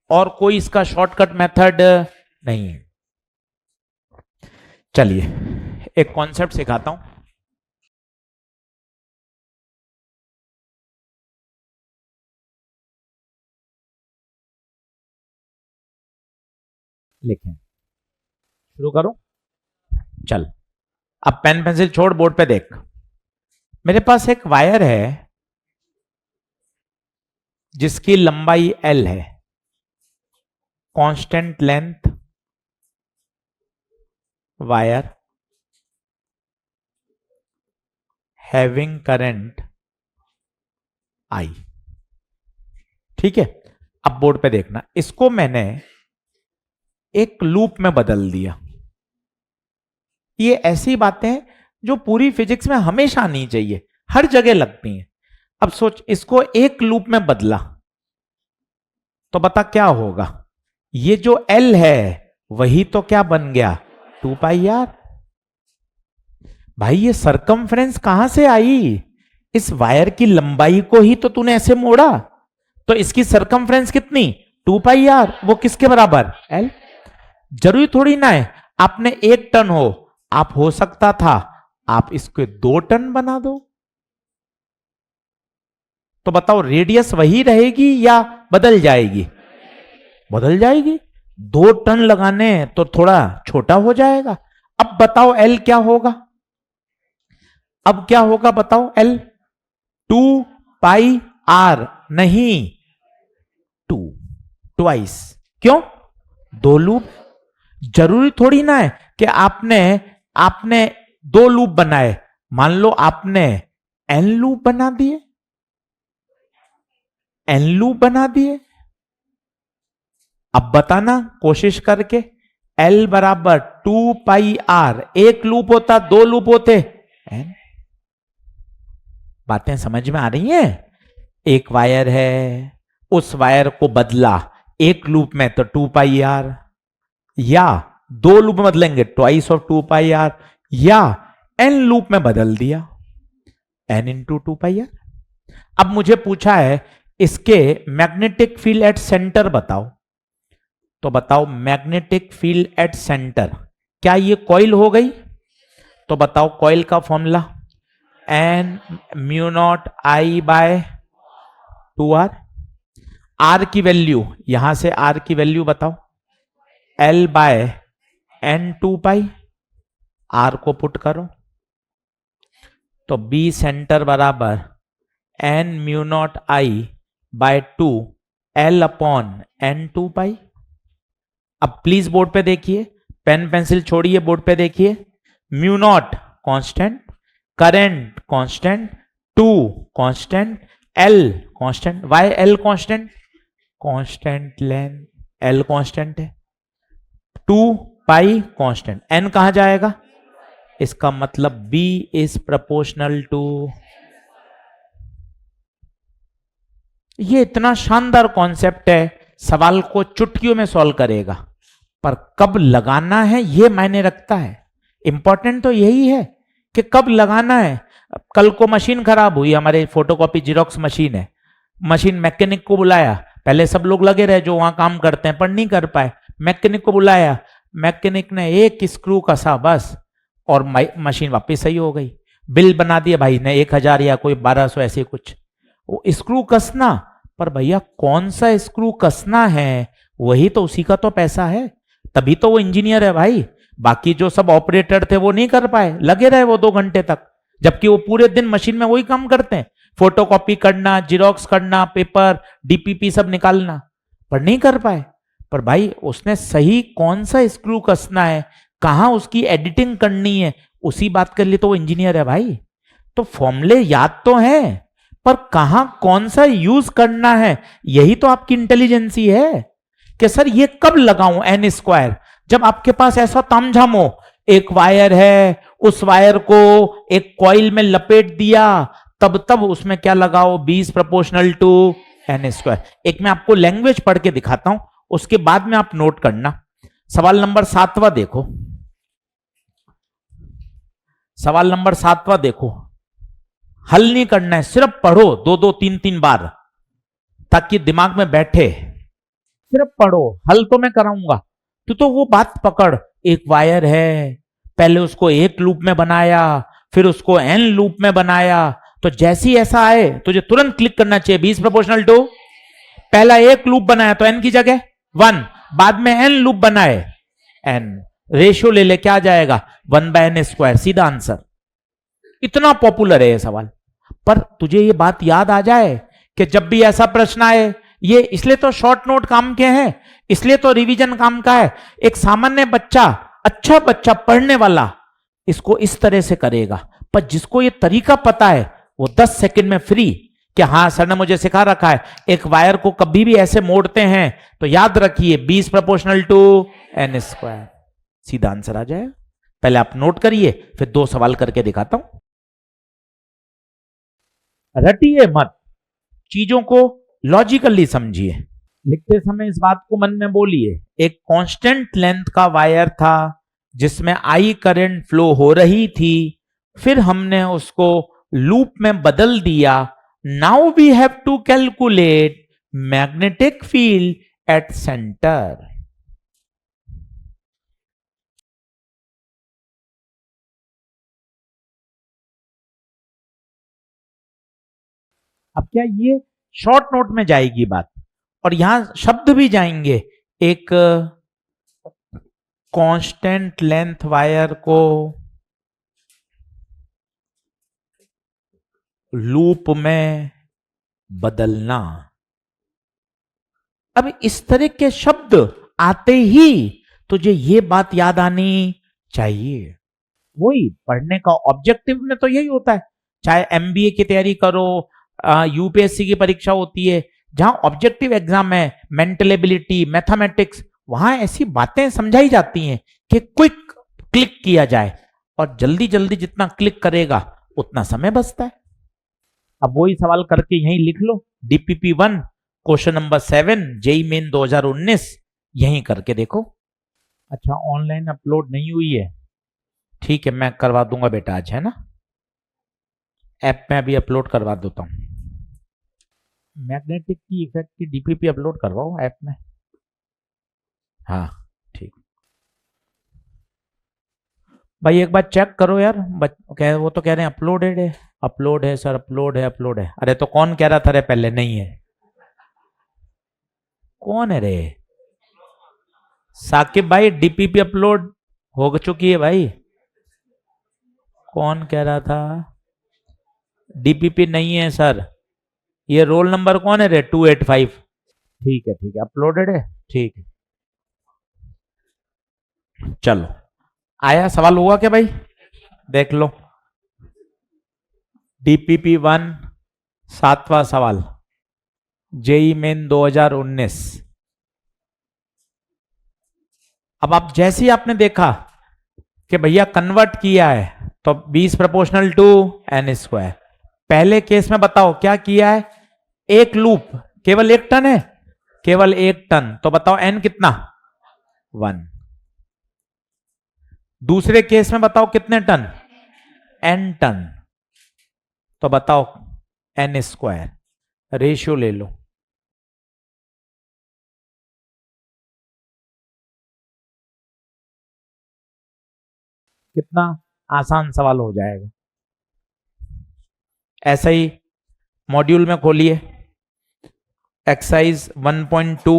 और कोई इसका शॉर्टकट मेथड नहीं है। चलिए एक कॉन्सेप्ट सिखाता हूं। लिखें, शुरू करो। चल, अब पेन पेंसिल छोड़, बोर्ड पे देख। मेरे पास एक वायर है जिसकी लंबाई L है, constant length wire, having current I। ठीक है, अब बोर्ड पे देखना, इसको मैंने एक लूप में बदल दिया। ये ऐसी बातें हैं जो पूरी फिजिक्स में हमेशा आनी चाहिए, हर जगह लगती हैं। अब सोच, इसको एक लूप में बदला तो बता क्या होगा? ये जो L है वही तो क्या बन गया? 2 पाई आर। भाई ये सरकमफ्रेंस कहां से आई? इस वायर की लंबाई को ही तो तूने ऐसे मोड़ा, तो इसकी सरकमफ्रेंस कितनी? 2 पाई आर। वो किसके बराबर? L। जरूरी थोड़ी ना है आपने 1 टन आप हो सकता था आप इसको 2 टन बना दो। तो बताओ रेडियस वही रहेगी या बदल जाएगी? बदल जाएगी। 2 टन लगाने तो थोड़ा छोटा हो जाएगा। अब बताओ L क्या होगा? अब क्या होगा बताओ? L 2 पाई आर नहीं, 2 ट्वाइस। क्यों? 2 लूप। जरूरी थोड़ी ना है कि आपने आपने 2 लूप बनाए, मान लो आपने N लूप बना दिए, N लूप बना दिए। अब बताना कोशिश करके, L बराबर 2 पाई आर, 1 लूप होता, 2 लूप होते N। बातें समझ में आ रही हैं? एक वायर है, उस वायर को बदला 1 लूप में तो 2 पाई आर, या 2 लूप में बदलेंगे ट्वाइस ऑफ 2 पाई आर, या N लूप में बदल दिया N इंटू 2 पाई आर। अब मुझे पूछा है इसके मैग्नेटिक फील्ड एट सेंटर बताओ, तो बताओ मैग्नेटिक फील्ड एट सेंटर, क्या ये कॉइल हो गई? तो बताओ कॉइल का formula N mu naught I by 2R। R की वैल्यू, यहां से R की वैल्यू बताओ, L by N 2 pi, R को पुट करो तो B सेंटर बराबर N mu naught I by 2 L upon N 2 pi. अब प्लीज बोर्ड पे देखिए, पेन पेंसिल छोड़िए, बोर्ड पे देखिए। Mu naught constant, current constant, 2 constant, L constant, why L constant, constant length, L constant है, 2 पाई constant, N कहां जाएगा? इसका मतलब B इज प्रोपोर्शनल टू। ये इतना शानदार कॉन्सेप्ट है, सवाल को चुटकियों में सॉल्व करेगा, पर कब लगाना है ये मायने रखता है। इंपॉर्टेंट तो यही है कि कब लगाना है। कल को मशीन खराब हुई, हमारे फोटोकॉपी जीरोक्स मशीन है, मशीन मैकेनिक को बुलाया, पहले सब लोग लगे रहे जो वहां काम करते हैं पर नहीं कर पाए, मैकेनिक को बुलाया, मैकेनिक ने एक स्क्रू कसा बस और मशीन वापस सही हो गई। बिल बना दिया भाई ने 1000 या कोई 1200 ऐसे कुछ। वो स्क्रू कसना, पर भैया कौन सा स्क्रू कसना है, वही तो उसी का तो पैसा है, तभी तो वो इंजीनियर है भाई। बाकी जो सब ऑपरेटर थे वो नहीं कर पाए, लगे रहे वो 2 घंटे तक, जबकि वो पूरे दिन मशीन में वही काम करते हैं, फोटोकॉपी करना, जीरोक्स करना, पेपर डीपीपी सब निकालना, पर नहीं कर पाए। पर भाई उसने सही कौन सा स्क्रू कसना है, कहां उसकी एडिटिंग करनी है, उसी बात के लिए तो वो इंजीनियर है भाई। तो फॉर्मूले याद तो है, पर कहां कौन सा यूज करना है, यही तो आपकी इंटेलिजेंसी है कि सर ये कब लगाऊं N स्क्वायर। जब आपके पास ऐसा तामझाम हो, एक वायर है, उस वायर को एक कॉइल में लपेट दिया, तब उसमें क्या लगाओ, B is proportional to N square. एक मैं आपको लैंग्वेज पढ़ के दिखाता हूं, उसके बाद में आप नोट करना। सवाल नंबर 7वां देखो, सवाल नंबर 7वां देखो, हल नहीं करना है, सिर्फ पढ़ो 2-2 3-3 बार ताकि दिमाग में बैठे, सिर्फ पढ़ो, हल तो मैं कराऊंगा। तो वो बात पकड़, एक वायर है, पहले उसको एक लूप में बनाया, फिर उसको N लूप में बनाया, तो जैसी ऐसा आए तुझे तुरंत क्लिक करना चाहिए, B इज प्रोपोर्शनल टू, पहला एक लूप बनाया तो N की जगह 1, बाद में N लूप बनाए, N रेशियो ले ले, क्या जाएगा 1/N स्क्वायर, सीधा आंसर। इतना पॉपुलर है ये सवाल, पर तुझे ये बात याद आ जाए कि जब भी ऐसा प्रश्न आए, ये इसलिए तो शॉर्ट नोट काम के हैं, इसलिए तो रिवीजन काम का है। एक सामान्य बच्चा, अच्छा बच्चा पढ़ने वाला इसको इस तरह से करेगा, पर जिसको ये तरीका पता है वो 10 सेकंड में फ्री, कि हाँ सर ने मुझे सिखा रखा है, एक वायर को कभी भी ऐसे मोड़ते हैं तो याद रखिए B is proportional to N square, सीधा आंसर आ जाएगा। पहले आप नोट करिए, फिर 2 सवाल करके दिखाता हूं। रटिए मत, चीजों को लॉजिकली समझिए। लिखते समय इस बात को मन में बोलिए, एक कांस्टेंट लेंथ का वायर था जिसमें I करंट फ्लो हो रही थी, फिर हमने उसको लूप में बदल दिया। Now we have to calculate magnetic field at center. अब क्या ये शॉर्ट नोट में जाएगी बात, और यहां शब्द भी जाएंगे। एक कांस्टेंट लेंथ वायर को लूप में बदलना, अब इस तरह के शब्द आते ही तुझे ये बात याद आनी चाहिए। वही पढ़ने का ऑब्जेक्टिव में तो यही होता है, चाहे MBA की तैयारी करो, यूपीएससी की परीक्षा होती है, जहां ऑब्जेक्टिव एग्जाम है, मेंटल एबिलिटी, मैथमेटिक्स, वहां ऐसी बातें समझाई जाती हैं कि क्विक क्लिक किया जाए, और जल्दी जल्दी जितना क्लिक करेगा उतना समय बचता है। अब वही सवाल करके यहीं लिख लो, DPP 1 question number 7 JEE Main 2019, यहीं करके देखो। अच्छा ऑनलाइन अपलोड नहीं हुई है, ठीक है मैं करवा दूंगा बेटा आज, है ना, ऐप में अभी अपलोड करवा देता हूं। मैग्नेटिक की इफेक्ट की DPP अपलोड करवाओ ऐप में, हाँ ठीक। भाई एक बार चेक करो यार, वो तो कह रहे हैं अपलोडेड है, अपलोड है सर, अपलोड है, अपलोड है। अरे तो कौन कह रहा था रे पहले नहीं है, कौन है रे? साकिब भाई डीपीपी अपलोड हो चुकी है भाई। कौन कह रहा था डीपीपी नहीं है सर? ये रोल नंबर कौन है रे? 285। ठीक है अपलोडेड है। ठीक है चलो, आया सवाल हुआ क्या भाई? देख लो डीपीपी 1 7वां सवाल, जेई मेन 2019। अब आप जैसे ही आपने देखा कि भैया कन्वर्ट किया है तो 20 प्रोपोर्शनल टू एन स्क्वायर। पहले केस में बताओ क्या किया है? एक लूप, केवल एक टर्न है, केवल एक टर्न, तो बताओ एन कितना? 1। दूसरे केस में बताओ कितने टर्न? एन टर्न, तो बताओ एन स्क्वायर। रेशियो ले लो। कितना आसान सवाल हो जाएगा। ऐसा ही मॉड्यूल में खोलिए एक्सरसाइज 1.2,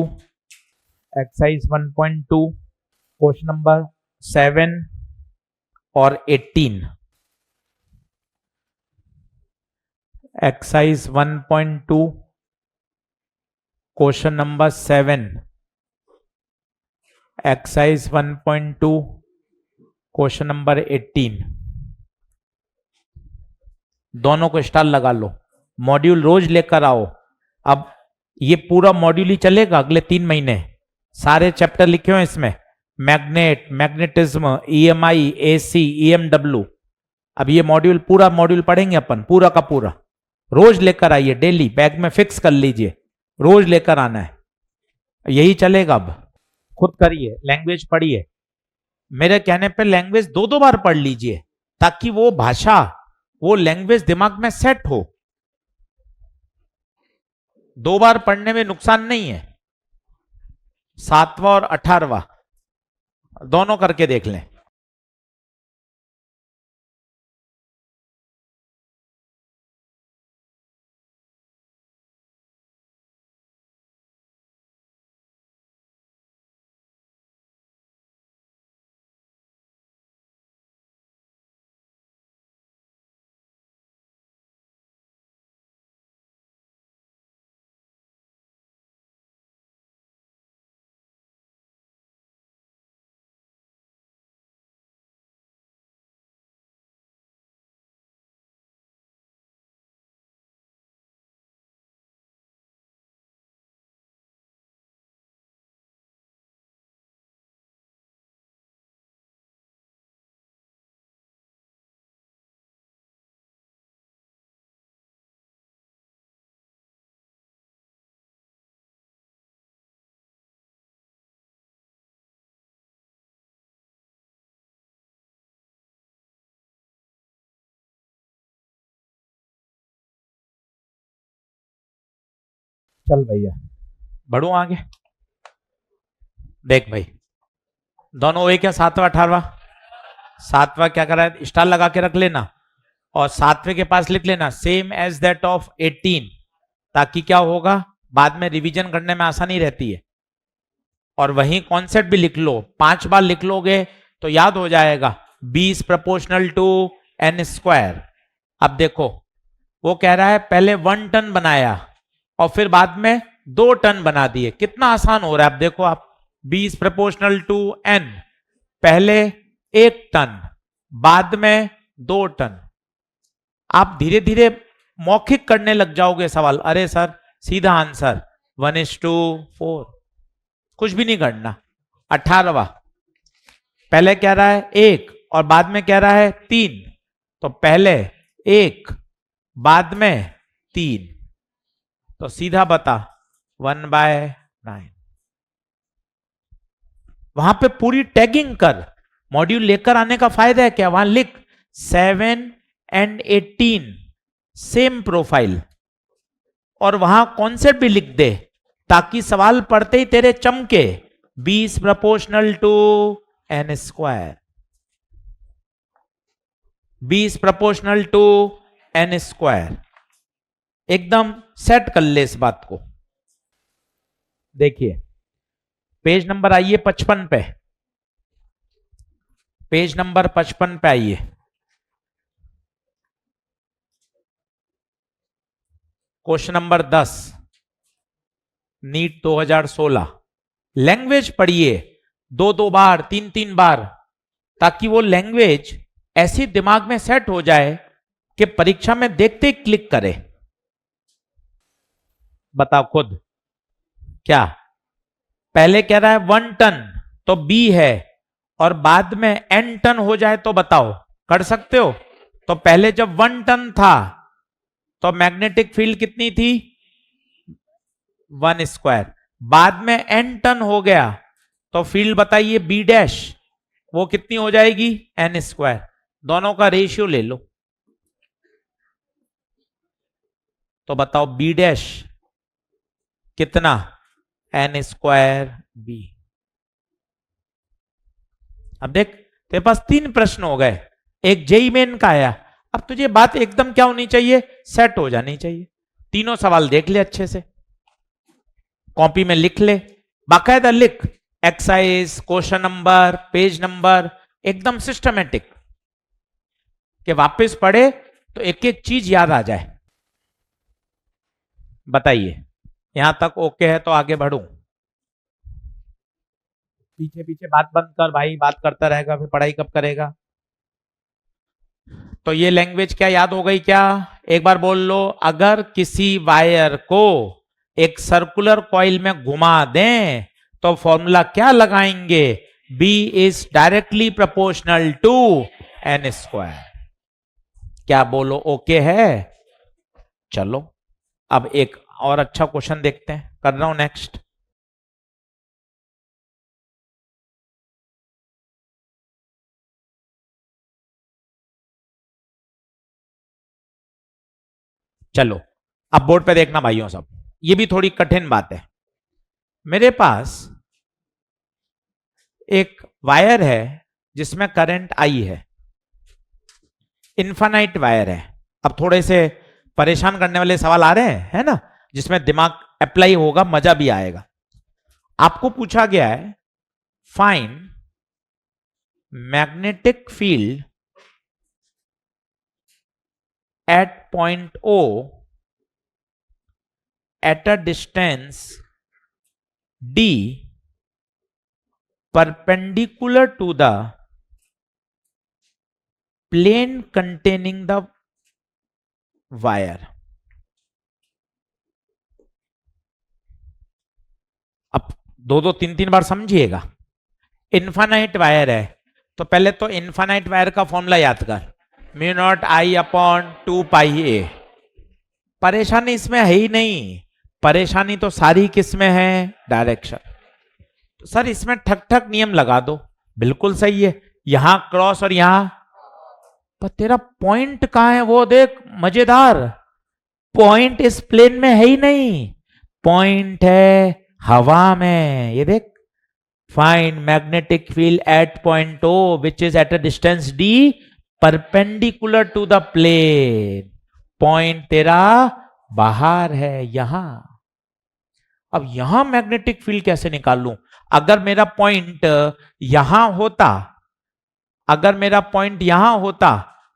एक्सरसाइज 1.2 क्वेश्चन नंबर 7 और 18। Exercise 1.2 question number 7, exercise 1.2 question number 18। दोनों को स्टार लगा लो। मॉड्यूल रोज लेकर आओ। अब ये पूरा मॉड्यूल ही चलेगा अगले 3 महीने। सारे चैप्टर लिखे हुए इसमें, magnet, magnetism, EMI, AC, EMW. अब ये मॉड्यूल पूरा मॉड्यूल पढ़ेंगे अपन, पूरा का पूरा। रोज लेकर आइए, डेली बैग में फिक्स कर लीजिए, रोज लेकर आना है। यही चलेगा। अब खुद करिए, लैंग्वेज पढ़िए। मेरे कहने पे लैंग्वेज 2-2 बार पढ़ लीजिए ताकि वो भाषा, वो लैंग्वेज दिमाग में सेट हो। 2 बार पढ़ने में नुकसान नहीं है। 7वां और 18वां दोनों करके देख लें। चल भैया बढ़ो आगे। देख भाई दोनों एक है, 7वां 18वां। 7वां क्या कर रहा है? स्टार लगा के रख लेना और 7वें के पास लिख लेना सेम एज दैट ऑफ 18, ताकि क्या होगा बाद में रिवीजन करने में आसानी रहती है। और वही कॉन्सेप्ट भी लिख लो, 5 बार लिख लोगे तो याद हो जाएगा। 20 प्रोपोर्शनल टू एन स्क्वायर। अब देखो वो कह रहा है पहले 1 टन बनाया और फिर बाद में 2 टन बना दिए। कितना आसान हो रहा है। अब देखो आप 20 प्रोपोर्शनल टू एन, पहले 1 टन बाद में 2 टन। आप धीरे धीरे मौखिक करने लग जाओगे सवाल। अरे सर सीधा आंसर 1:4, कुछ भी नहीं करना। 18वां पहले कह रहा है 1 और बाद में कह रहा है 3, तो पहले 1 बाद में 3, तो सीधा बता 1/9। वहां पे पूरी टैगिंग कर। मॉड्यूल लेकर आने का फायदा है क्या? वहां लिख 7 and 18 सेम प्रोफाइल, और वहां कॉन्सेप्ट भी लिख दे ताकि सवाल पढ़ते ही तेरे चमके। 20 proportional to N square, 20 proportional to N square. एकदम सेट कर ले इस बात को। देखिए पेज नंबर आइए 55 पे, पेज नंबर 55 पे आइए। Question number 10, NEET 2016। लैंग्वेज पढ़िए 2-2 बार, 3-3 बार, ताकि वो लैंग्वेज ऐसी दिमाग में सेट हो जाए कि परीक्षा में देखते ही क्लिक करे। बताओ खुद क्या, पहले कह रहा है 1 टन तो बी है, और बाद में n टन हो जाए तो बताओ, कर सकते हो? तो पहले जब 1 टन था तो मैग्नेटिक फील्ड कितनी थी? 1 स्क्वायर। बाद में n टन हो गया तो फील्ड बताइए बी डैश, वो कितनी हो जाएगी? n square. दोनों का रेशियो ले लो, तो बताओ बी डैश कितना? n square B. अब देख तेरे पास 3 प्रश्न हो गए, एक जेई मेन का आया। अब तुझे बात एकदम क्या होनी चाहिए? सेट हो जानी चाहिए। तीनों सवाल देख ले अच्छे से, कॉपी में लिख ले, बाकायदा लिख, exercise, question number, page number, एकदम सिस्टमेटिक, कि वापस पढ़े तो एक एक चीज याद आ जाए। बताइए, यहां तक ओके है तो आगे बढ़ूं? पीछे पीछे बात बंद कर भाई, बात करता रहेगा फिर पढ़ाई कब करेगा? तो ये लैंग्वेज क्या याद हो गई क्या? एक बार बोल लो, अगर किसी वायर को एक सर्कुलर कॉइल में घुमा दें तो फॉर्मूला क्या लगाएंगे? B is directly proportional to n square. क्या बोलो ओके है? चलो अब एक और अच्छा क्वेश्चन देखते हैं, कर रहा हूं नेक्स्ट। चलो अब बोर्ड पे देखना भाइयों सब, ये भी थोड़ी कठिन बात है। मेरे पास एक वायर है जिसमें करंट आई है, इन्फानाइट वायर है। अब थोड़े से परेशान करने वाले सवाल आ रहे हैं, है ना, जिसमें दिमाग अप्लाई होगा, मजा भी आएगा। आपको पूछा गया है find magnetic field at point O at a distance D perpendicular to the plane containing the wire। अब 2-2 3-3 बार समझिएगा। इन्फानाइट वायर है तो पहले तो इन्फानाइट वायर का फॉर्मूला याद कर, म्यू नॉट आई अपॉन 2 पाई ए। परेशानी इसमें है ही नहीं, परेशानी तो सारी किस में है? डायरेक्शन। तो सर इसमें ठक ठक नियम लगा दो, बिल्कुल सही है, यहां क्रॉस और यहां, पर तेरा पॉइंट कहां है वो देख, मजेदार। पॉइंट इस प्लेन में है ही नहीं, पॉइंट है हवा में। ये देख, find magnetic field at point O which is at a distance D perpendicular to the plane. Point तेरा बाहर है यहां। अब यहां मैग्नेटिक फील्ड कैसे निकाल लूं? अगर मेरा पॉइंट यहां होता, अगर मेरा पॉइंट यहां होता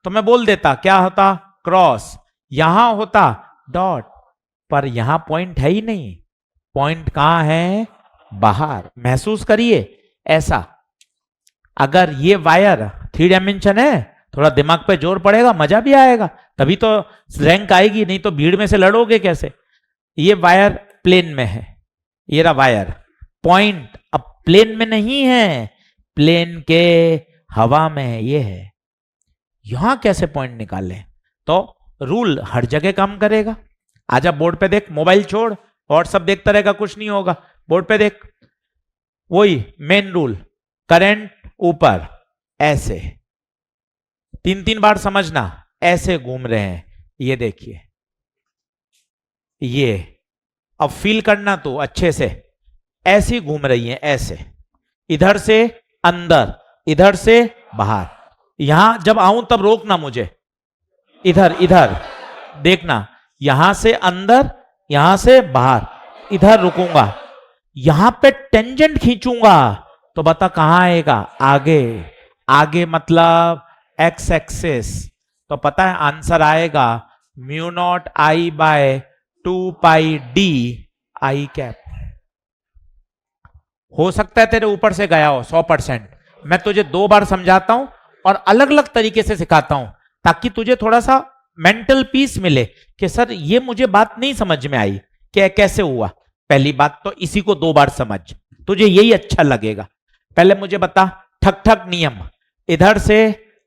तो मैं बोल देता क्या होता? क्रॉस। यहां होता डॉट, पर यहां पॉइंट है ही नहीं, पॉइंट कहां है? बाहर। महसूस करिए ऐसा, अगर ये वायर 3 डायमेंशन है, थोड़ा दिमाग पे जोर पड़ेगा, मजा भी आएगा, तभी तो रैंक आएगी, नहीं तो भीड़ में से लड़ोगे कैसे? ये वायर प्लेन में है, ये रहा वायर, पॉइंट अब प्लेन में नहीं है, प्लेन के हवा में है, ये है। यहां कैसे पॉइंट निकालें? तो रूल हर जगह काम करेगा। आजा बोर्ड पे देख, मोबाइल छोड़, व्हाट्सएप देखता रहेगा, कुछ नहीं होगा, बोर्ड पे देख, वही मेन रूल, करंट ऊपर ऐसे, 3-3 बार समझना, ऐसे घूम रहे हैं, ये देखिए, ये अब फील करना तो अच्छे से, ऐसी घूम रही है, ऐसे, इधर से अंदर, इधर से बाहर। यहां जब आऊं तब रोकना मुझे, इधर इधर देखना, यहां से अंदर, यहां से बाहर, इधर रुकूंगा, यहां पे टेंजेंट खींचूंगा तो बता कहां आएगा, आगे। आगे मतलब एक्स एक्सिस, तो पता है आंसर आएगा mu naught I by 2 pi D I cap. हो सकता है तेरे ऊपर से गया हो 100%। मैं तुझे 2 बार समझाता हूं और अलग अलग तरीके से सिखाता हूं ताकि तुझे थोड़ा सा मेंटल पीस मिले कि सर ये मुझे बात नहीं समझ में आई कि कैसे हुआ। पहली बात तो इसी को 2 बार समझ, तुझे यही अच्छा लगेगा। पहले मुझे बता ठक ठक नियम, इधर से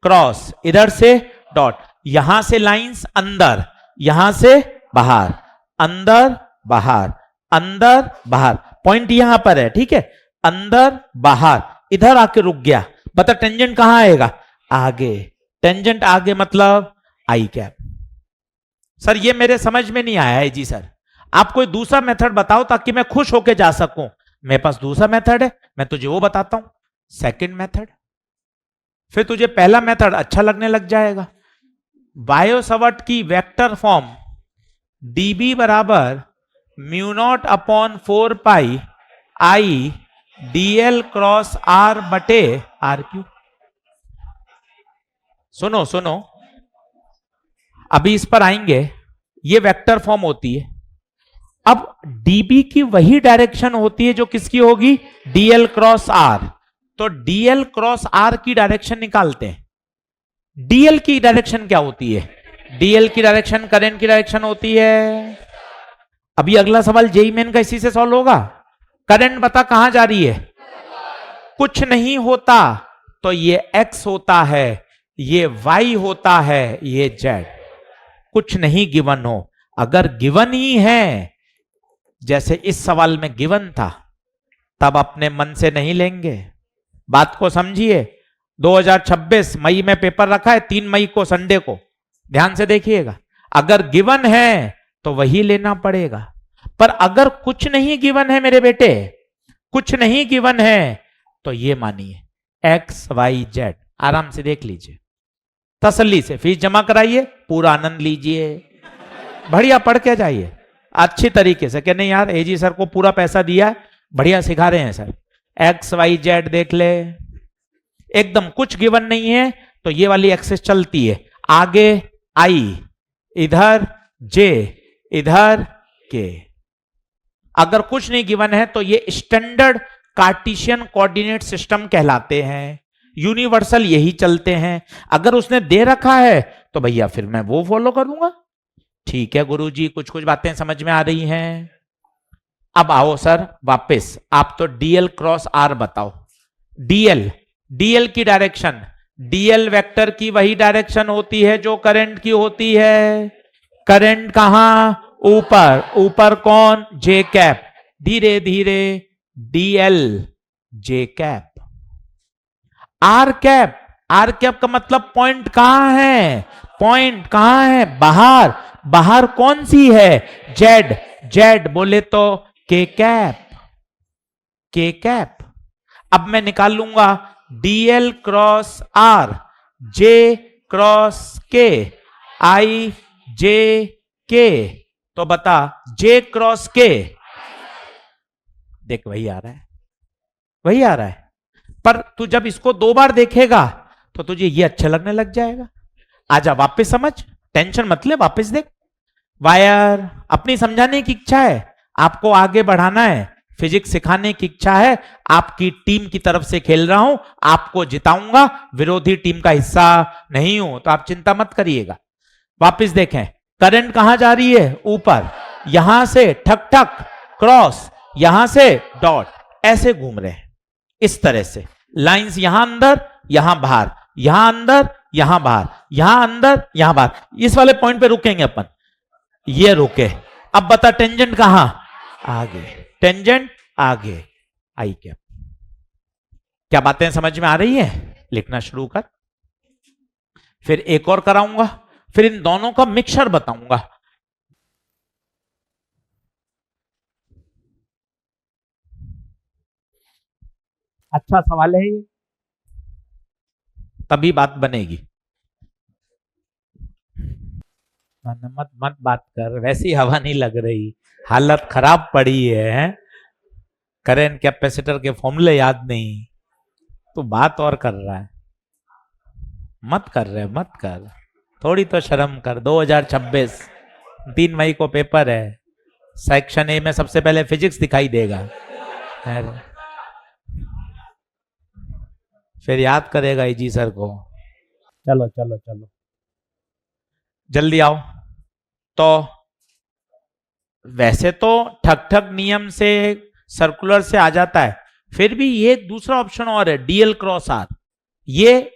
क्रॉस, इधर से डॉट, यहां से लाइंस अंदर, यहां से बाहर, अंदर बाहर, अंदर बाहर, पॉइंट यहां पर है, ठीक है, अंदर बाहर, इधर आके रुक गया। बता टेंजेंट कहां आएगा, आगे। टेंजेंट आगे मतलब आई कैप। सर ये मेरे समझ में नहीं आया है जी सर, आप कोई दूसरा मेथड बताओ ताकि मैं खुश होके जा सकूं। मेरे पास दूसरा मेथड है, मैं तुझे वो बताता हूं, सेकंड मेथड। फिर तुझे पहला मेथड अच्छा लगने लग जाएगा। बायो सवर्ट की वेक्टर फॉर्म dB बराबर म्यू नॉट अपॉन 4 पाई आई dl क्रॉस r बटे r क्यू। सुनो सुनो, अभी इस पर आएंगे, ये वेक्टर फॉर्म होती है। अब dB की वही डायरेक्शन होती है जो किसकी होगी, dl क्रॉस r। तो dl क्रॉस r की डायरेक्शन निकालते हैं। dl की डायरेक्शन क्या होती है, dl की डायरेक्शन करंट की डायरेक्शन होती है। अभी अगला सवाल जेई मेन का इसी से सॉल्व होगा। करंट बता कहां जा रही है, कुछ नहीं होता तो ये x होता है, ये y होता है, ये z। कुछ नहीं गिवन हो, अगर गिवन ही है, जैसे इस सवाल में गिवन था, तब अपने मन से नहीं लेंगे। बात को समझिए। 2026 मई में पेपर रखा है, 3 मई को संडे को, ध्यान से देखिएगा। अगर गिवन है तो वही लेना पड़ेगा, पर अगर कुछ नहीं गिवन है मेरे बेटे, कुछ नहीं गिवन है, तो ये मानिए एक्स वाई जेड। आराम से देख लीजिए, तसल्ली से फीस जमा कराइए, पूरा आनंद लीजिए, बढ़िया पढ़ के जाइए अच्छी तरीके से। कि नहीं यार एजी सर को पूरा पैसा दिया, बढ़िया सिखा रहे हैं सर। एक्स वाई जेड देख ले, एकदम कुछ गिवन नहीं है तो ये वाली एक्सेस चलती है। आगे आई, इधर जे, इधर के। अगर कुछ नहीं गिवन है तो ये स्टैंडर्ड कार्टेशियन कोऑर्डिनेट सिस्टम कहलाते हैं, यूनिवर्सल यही चलते हैं। अगर उसने दे रखा है तो भैया फिर मैं वो फॉलो करूंगा। ठीक है गुरुजी, कुछ कुछ बातें समझ में आ रही हैं। अब आओ सर वापस, आप तो डीएल क्रॉस आर बताओ। डीएल, डीएल की डायरेक्शन, डीएल वेक्टर की वही डायरेक्शन होती है जो करंट की होती है। करंट कहां, ऊपर, ऊपर कौन, जे कैप। धीरे धीरे DL J cap. R cap, R cap का मतलब पॉइंट कहां है, पॉइंट कहां है, बाहर। बाहर कौन सी है, जेड, जेड बोले तो के कैप, के कैप। अब मैं निकाल लूंगा DL cross R, J cross K, I जे के। तो बता जे क्रॉस के, देख वही आ रहा है, वही आ रहा है। पर तू जब इसको 2 बार देखेगा तो तुझे ये अच्छा लगने लग जाएगा। आजा वापस समझ, टेंशन मत ले, वापस देख। वायर, अपनी समझाने की इच्छा है, आपको आगे बढ़ाना है, फिजिक्स सिखाने की इच्छा है, आपकी टीम की तरफ से खेल रहा हूं, आपको जिताऊंगा, विरोधी टीम का हिस्सा नहीं हूं, तो आप चिंता मत करिएगा। वापस देखें, करंट कहां जा रही है, ऊपर, यहां से ठक ठक क्रॉस, यहां से डॉट, ऐसे घूम रहे हैं इस तरह से। लाइंस यहां अंदर, यहां बाहर, यहां अंदर, यहां बाहर, यहां अंदर, यहां बाहर। इस वाले पॉइंट पे रुकेंगे अपन, ये रुके। अब बता टेंजेंट कहां, आगे, टेंजेंट आगे, आई कैप। क्या बातें समझ में आ रही है, लिखना शुरू कर। फिर एक और कराऊंगा, फिर इन दोनों का मिक्सचर बताऊंगा। अच्छा सवाल है ये, तभी बात बनेगी। मत मत बात कर, वैसी हवा नहीं लग रही, हालत खराब पड़ी है, करंट कैपेसिटर के फॉर्मूले याद नहीं, तो बात और कर रहा है। मत कर रहे, मत कर, थोड़ी तो शर्म कर। 2026 3 मई को पेपर है, सेक्शन ए में सबसे पहले फिजिक्स दिखाई देगा, फिर याद करेगा इजी सर को। चलो चलो चलो जल्दी आओ। तो वैसे तो ठक ठक नियम से सर्कुलर से आ जाता है, फिर भी ये दूसरा ऑप्शन और है, डीएल क्रॉस आर। ये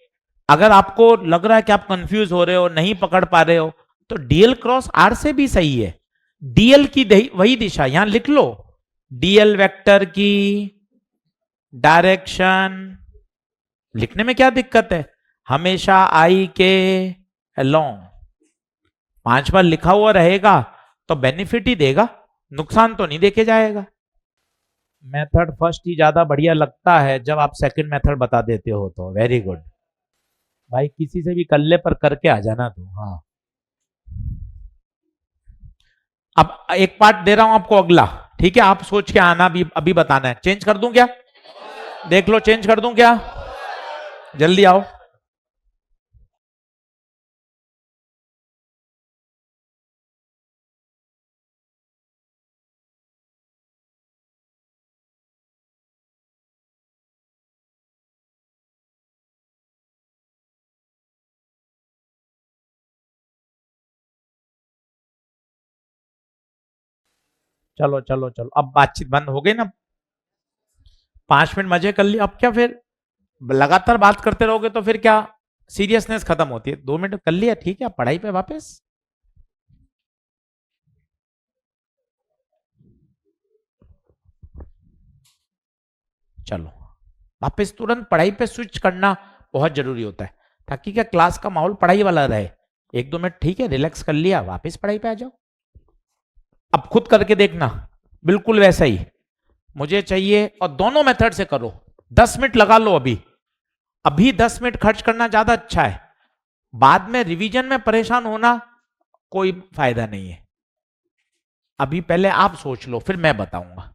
अगर आपको लग रहा है कि आप कंफ्यूज हो रहे हो, नहीं पकड़ पा रहे हो, तो डीएल क्रॉस आर से भी सही है। डीएल की वही दिशा यहां लिख लो, डीएल वेक्टर की डायरेक्शन। लिखने में क्या दिक्कत है, हमेशा आई के अलोंग। 5 बार लिखा हुआ रहेगा तो बेनिफिट ही देगा, नुकसान तो नहीं देखे जाएगा। मेथड फर्स्ट ही ज्यादा बढ़िया लगता है जब आप सेकंड मेथड बता देते हो तो। वेरी गुड भाई, किसी से भी कल्ले पर करके आ जाना तू। हाँ, अब एक पार्ट दे रहा हूं आपको अगला, ठीक है? आप सोच के आना, भी अभी बताना है। चेंज कर दूं क्या? देख लो, चेंज कर दूं क्या? जल्दी आओ। चलो चलो चलो, अब बातचीत बंद हो गई ना, 5 मिनट मजे कर लिए। अब क्या फिर लगातार बात करते रहोगे तो फिर क्या सीरियसनेस खत्म होती है। 2 मिनट कर लिया, ठीक है? पढ़ाई पे वापस। चलो वापस तुरंत पढ़ाई पे स्विच करना बहुत जरूरी होता है, ताकि क्या क्लास का माहौल पढ़ाई वाला रहे। 1-2 मिनट ठीक है, रिलैक्स कर लिया, वापस पढ़ाई पे आ जाओ। अब खुद करके देखना, बिल्कुल वैसा ही मुझे चाहिए, और दोनों मेथड से करो। 10 मिनट लगा लो, अभी 10 मिनट खर्च करना ज्यादा अच्छा है। बाद में रिवीजन में परेशान होना कोई फायदा नहीं है। अभी पहले आप सोच लो, फिर मैं बताऊंगा।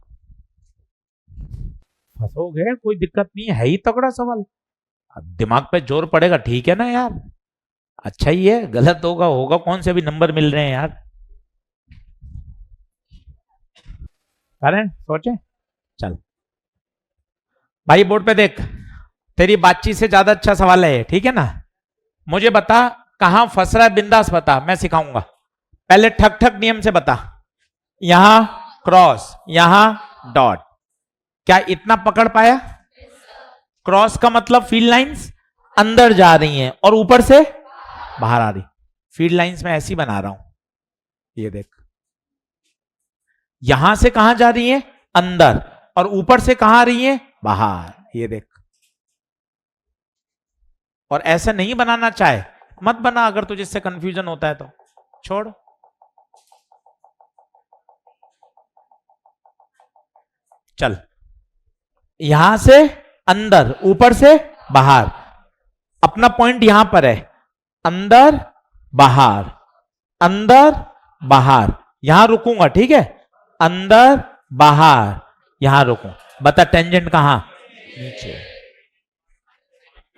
फंसोगे, कोई दिक्कत नहीं है ही तगड़ा सवाल। अब दिमाग पे जोर पड़ेगा, ठीक है ना यार? अच्छा ही है, गलत होगा होगा, कौन से भी नंबर मिल रहे हैं यार। करें सोचे, चल भाई बोर्ड पे देख, तेरी बातचीत से ज्यादा अच्छा सवाल है, ठीक है ना? मुझे बता कहां फंस रहा है, बिंदास बता, मैं सिखाऊंगा। पहले ठक ठक नियम से बता, यहां क्रॉस, यहां डॉट, क्या इतना पकड़ पाया? क्रॉस का मतलब फील्ड लाइंस अंदर जा रही हैं और ऊपर से बाहर आ रही। फील्ड लाइंस में ऐसी बना रहा हूं, ये देख, यहां से कहां जा रही है? अंदर, और ऊपर से कहां आ रही है? बाहर, ये देख। और ऐसा नहीं बनाना चाहे मत बना, अगर तुझे इससे कंफ्यूजन होता है तो छोड़। चल, यहां से अंदर, ऊपर से बाहर, अपना पॉइंट यहां पर है, अंदर बाहर, अंदर बाहर, यहां रुकूंगा, ठीक है? अंदर बाहर, यहां रुकूं। बता टेंजेंट कहां? नीचे।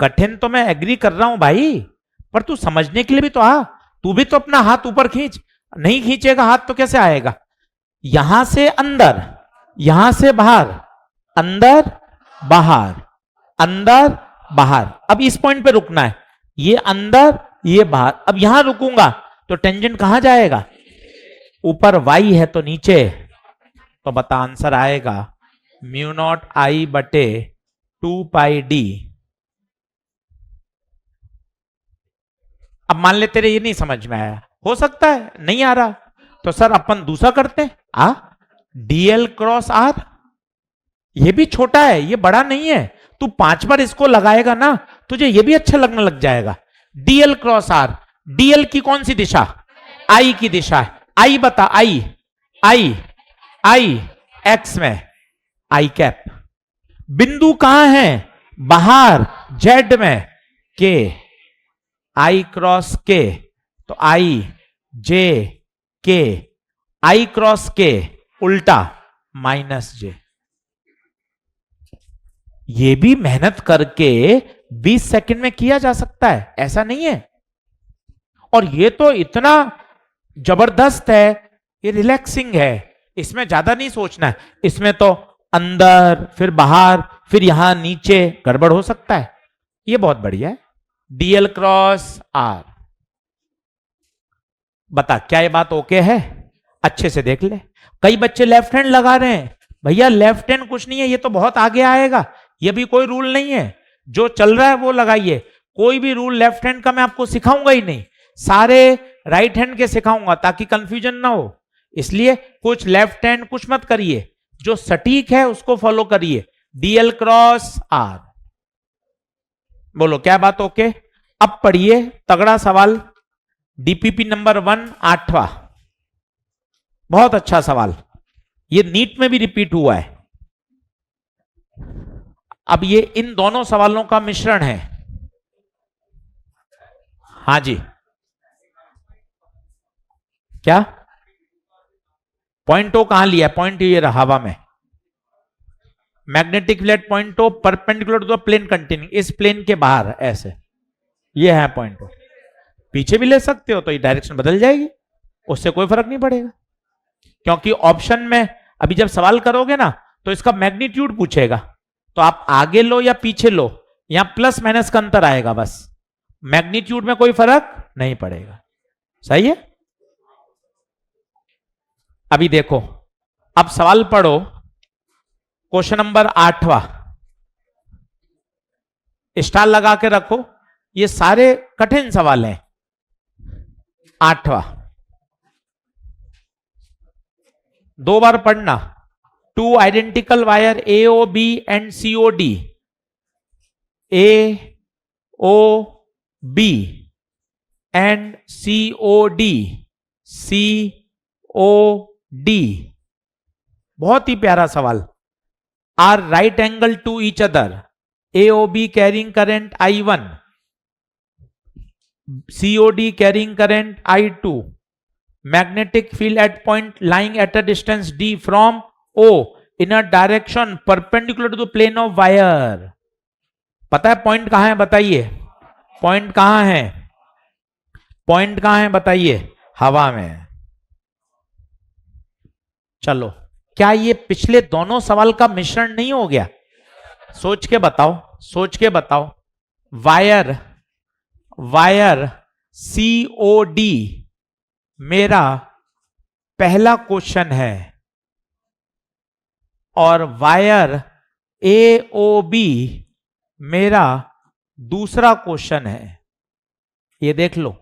कठिन तो मैं एग्री कर रहा हूं भाई, पर तू समझने के लिए भी तो आ। तू भी तो अपना हाथ ऊपर खींच, नहीं खींचेगा हाथ तो कैसे आएगा? यहां से अंदर, यहां से बाहर, अंदर बाहर, अंदर बाहर। अब इस पॉइंट पे रुकना है, ये अंदर ये बाहर। अब यहां रुकूंगा तो टेंजेंट कहां जाएगा? ऊपर y है तो नीचे। तो बता आंसर आएगा μ0I/2πd। अब मान ले तेरे ये नहीं समझ में आया, हो सकता है नहीं आ रहा, तो सर अपन दूसरा करते हैं, dl क्रॉस r। ये भी छोटा है, ये बड़ा नहीं है। तू 5 बार इसको लगाएगा ना, तुझे ये भी अच्छा लगने लग जाएगा। dl क्रॉस r, dl की कौन सी दिशा? I की दिशा है। I बता, I x में, I कैप। बिंदु कहां है? बाहर, z में, k, I क्रॉस k, तो I j k, I cross k उल्टा -j। ये भी मेहनत करके 20 सेकंड में किया जा सकता है, ऐसा नहीं है। और ये तो इतना जबरदस्त है, ये रिलैक्सिंग है, इसमें ज्यादा नहीं सोचना है। इसमें तो अंदर फिर बाहर फिर यहां नीचे गड़बड़ हो सकता है। ये बहुत बढ़िया है। DL cross R. बता क्या ये बात ओके है? अच्छे से देख ले। कई बच्चे लेफ्ट हैंड लगा रहे हैं। भैया लेफ्ट हैंड कुछ नहीं है, ये तो बहुत आगे आएगा, ये भी कोई रूल नहीं है। जो चल रहा है वो लगाइए। कोई भी रूल लेफ्ट हैंड का मैं आपको सिखाऊंगा ही नहीं, सारे राइट हैंड के सिखाऊंगा ताकि कंफ्यूजन ना हो। इसलिए कुछ लेफ्ट हैंड कुछ मत करिए, जो सटीक है उसको फॉलो करिए। DL cross R. बोलो क्या बात ओके? अब पढ़िए तगड़ा सवाल, डीपीपी नंबर 1 8वां। बहुत अच्छा सवाल, ये नीट में भी रिपीट हुआ है। अब ये इन दोनों सवालों का मिश्रण है। हाँ जी, क्या पॉइंट ओ कहां लिया? पॉइंट ये रहा हवा में। Magnetic flat point O perpendicular to the plane continue, इस प्लेन के बाहर ऐसे, ये है पॉइंट ओ। पीछे भी ले सकते हो तो ये डायरेक्शन बदल जाएगी, उससे कोई फर्क नहीं पड़ेगा। क्योंकि ऑप्शन में अभी जब सवाल करोगे ना तो इसका मैग्नीट्यूड पूछेगा, तो आप आगे लो या पीछे लो, यहां प्लस माइनस का अंतर आएगा बस, मैग्नीट्यूड में कोई फर्क नहीं पड़ेगा। सही है? अभी देखो, अब सवाल पढ़ो, क्वेश्चन नंबर 8वां। स्टार लगा के रखो, ये सारे कठिन सवाल हैं। 8वां, दो बार पढ़ना। Two identical wire A O B and C O D, A O B and C O D, C O D. बहुत ही प्यारा सवाल। Are right angle to each other, A O B carrying current I1, COD carrying current I2, magnetic field at point lying at a distance D from O in a direction perpendicular to the plane of wire। पता है point कहां है? बताइए point कहां है? Point कहां है बताइए? हवा में। चलो, क्या ये पिछले दोनों सवाल का मिश्रण नहीं हो गया? सोच के बताओ, सोच के बताओ। वायर, वायर COD मेरा पहला क्वेश्चन है, और वायर AOB मेरा दूसरा क्वेश्चन है। ये देख लो,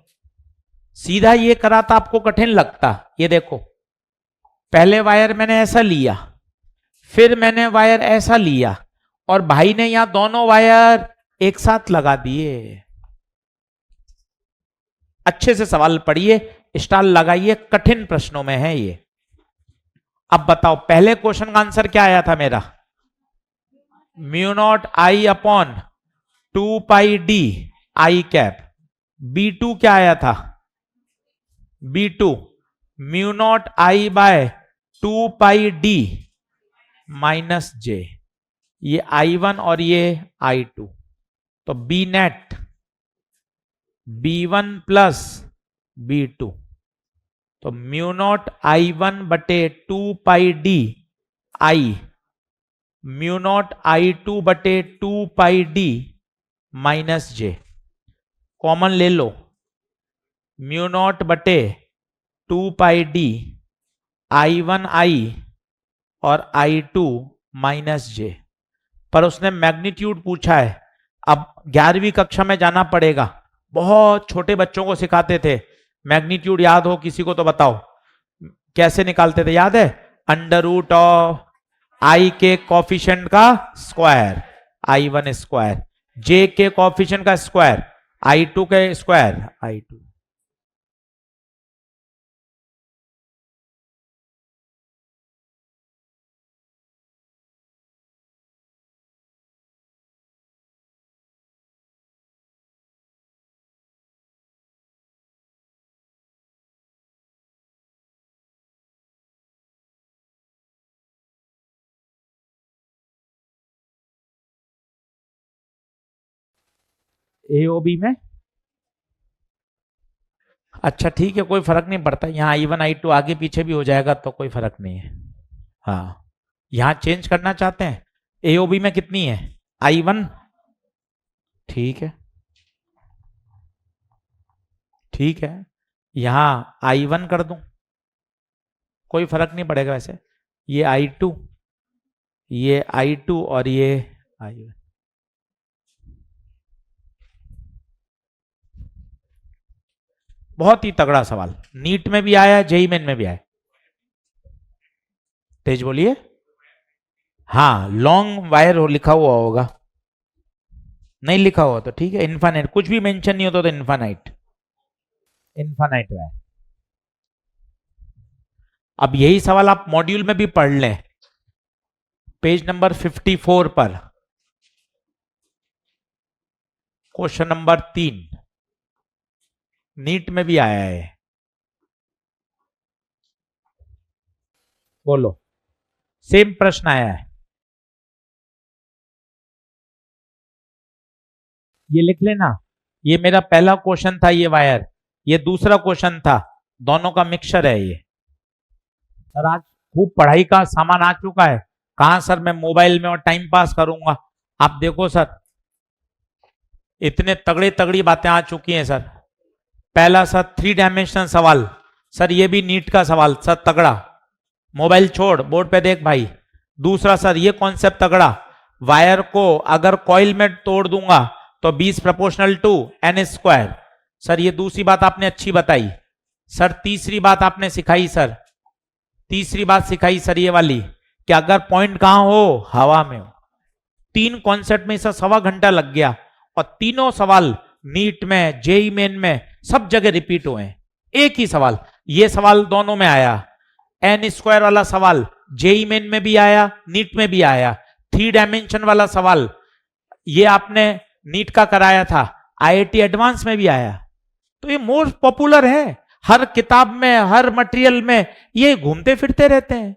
सीधा ये करा था आपको कठिन लगता। ये देखो, पहले वायर मैंने ऐसा लिया, फिर मैंने वायर ऐसा लिया, और भाई ने यहां दोनों वायर एक साथ लगा दिए। अच्छे से सवाल पढ़िए, स्टार लगाइए, कठिन प्रश्नों में है ये। अब बताओ पहले क्वेश्चन का आंसर क्या आया था मेरा? म्यू नॉट आई अपॉन 2πd आई कैप। B2 क्या आया था? B2 mu naught I bye 2πd minus जे। ये I1 और ये I2, तो B net B1 plus B2, तो म्यू नॉट I1 बटे 2πd आई, म्यू नॉट I2 बटे 2πd माइनस जे। कॉमन ले लो, म्यू नॉट बटे 2πd I1 आई और I2 माइनस जे। पर उसने मैग्नीट्यूड पूछा है। अब 11वीं कक्षा में जाना पड़ेगा, बहुत छोटे बच्चों को सिखाते थे। मैग्नीट्यूड याद हो किसी को तो बताओ, कैसे निकालते थे? याद है? अंडर रूट ऑफ आई के कॉफिशिएंट का स्क्वायर I1 स्क्वायर, जे के कॉफिशिएंट का स्क्वायर I2 के स्क्वायर I2। एओबी में, अच्छा ठीक है, कोई फर्क नहीं पड़ता, यहाँ I1 I2 आगे पीछे भी हो जाएगा तो कोई फर्क नहीं है। हाँ, यहाँ चेंज करना चाहते हैं, एओबी में कितनी है I1, ठीक है, ठीक है, यहाँ I1 कर दूं, कोई फर्क नहीं पड़ेगा वैसे, ये I2, ये I2 और ये I1। बहुत ही तगड़ा सवाल, नीट में भी आया, जेई मेन में भी आया। तेज बोलिए। हाँ, लॉन्ग वायर हो लिखा हुआ होगा, नहीं लिखा हुआ तो ठीक है, इन्फानाइट, कुछ भी मेंशन नहीं होता तो इन्फानाइट, इन्फानाइट वायर। अब यही सवाल आप मॉड्यूल में भी पढ़ लें, पेज नंबर 54 पर, क्वेश्चन नंबर 3, नीट में भी आया है। बोलो, सेम प्रश्न आया है, ये लिख लेना, ये मेरा पहला क्वेश्चन था, ये वायर, ये दूसरा क्वेश्चन था, दोनों का मिक्सचर है ये। सर आज खूब पढ़ाई का सामान आ चुका है, कहां सर मैं मोबाइल में और टाइम पास करूंगा, आप देखो सर, इतने तगड़ी तगड़ी बातें आ चुकी हैं सर। पहला सर 3 डायमेंशनल सवाल, सर ये भी नीट का सवाल सर, तगड़ा, मोबाइल छोड़ बोर्ड पे देख भाई। दूसरा सर ये कॉन्सेप्ट तगड़ा, वायर को अगर कॉइल में तोड़ दूंगा तो 20 proportional to n square, sir ये दूसरी बात आपने अच्छी बताई। सर तीसरी बात आपने सिखाई सर, तीसरी बात सिखाई सर ये वाली, कि अगर पॉइंट कहां हो, हवा में हो। 3 कॉन्सेप्ट में सर 1.25 घंटा लग गया, और तीनों सवाल नीट में, जेई मेन में, सब जगह रिपीट हुए हैं, एक ही सवाल, ये सवाल दोनों में आया, n स्क्वायर वाला सवाल जेई मेन में भी आया, नीट में भी आया, 3 डायमेंशन वाला सवाल ये आपने नीट का कराया था, आईआईटी एडवांस में भी आया, तो ये मोस्ट पॉपुलर है, हर किताब में, हर मटेरियल में ये घूमते फिरते रहते हैं,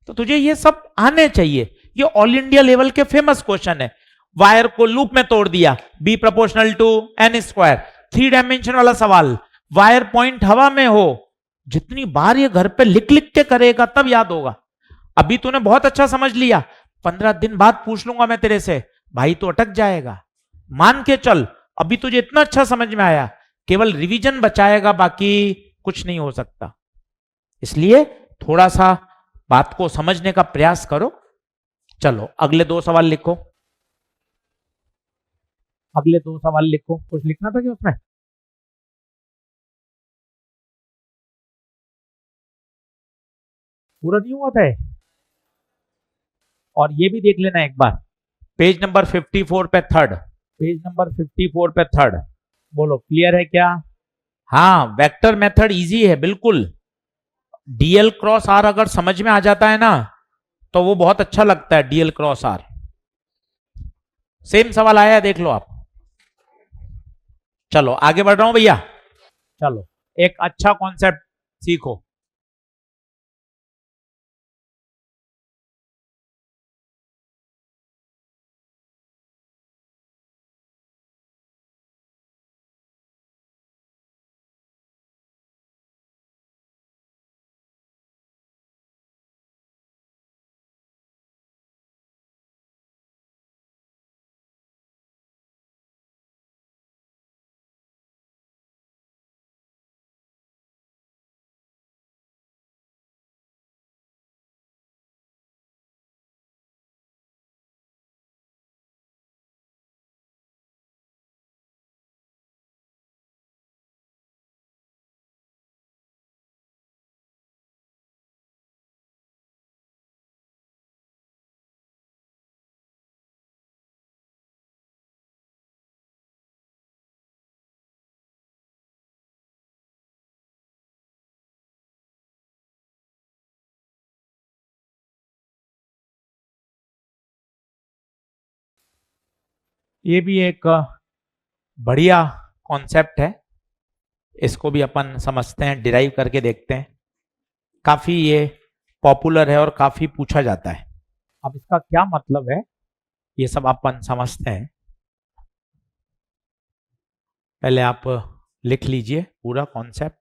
तो तुझे ये सब आने चाहिए, ये ऑल इंडिया लेवल के फेमस क्वेश्चन है। वायर को लूप में तोड़ दिया, B proportional to n square, 3 dimension वाला सवाल, वायर पॉइंट हवा में हो, जितनी बार ये घर पे लिख लिख के करेगा तब याद होगा। अभी तूने बहुत अच्छा समझ लिया, 15 दिन बाद पूछ लूंगा मैं तेरे से, भाई तो अटक जाएगा, मान के चल, अभी तुझे इतना अच्छा समझ में आया, केवल रिवीजन बचाएगा, बाकी कुछ नहीं हो सकता। इसलिए थोड़ा सा बात को समझने का प्रयास करो। चलो अगले 2 सवाल लिखो, अगले 2 सवाल लिखो, कुछ लिखना था क्या उसमें? पूरा नहीं हुआ था ये? और ये भी देख लेना एक बार, पेज नंबर 54 पे थर्ड, पेज नंबर 54 पे थर्ड, बोलो क्लियर है क्या? हाँ, वेक्टर मेथड इजी है बिल्कुल, डीएल क्रॉस आर अगर समझ में आ जाता है ना तो वो बहुत अच्छा लगता है, डीएल क्रॉस आर। सेम सवाल आया है, देख लो आप। चलो आगे बढ़ रहा हूं भैया, चलो एक अच्छा कॉन्सेप्ट सीखो। ये भी एक बढ़िया कॉन्सेप्ट है, इसको भी अपन समझते हैं, डिराइव करके देखते हैं, काफी ये पॉपुलर है और काफी पूछा जाता है। अब इसका क्या मतलब है ये सब अपन समझते हैं। पहले आप लिख लीजिए पूरा कॉन्सेप्ट।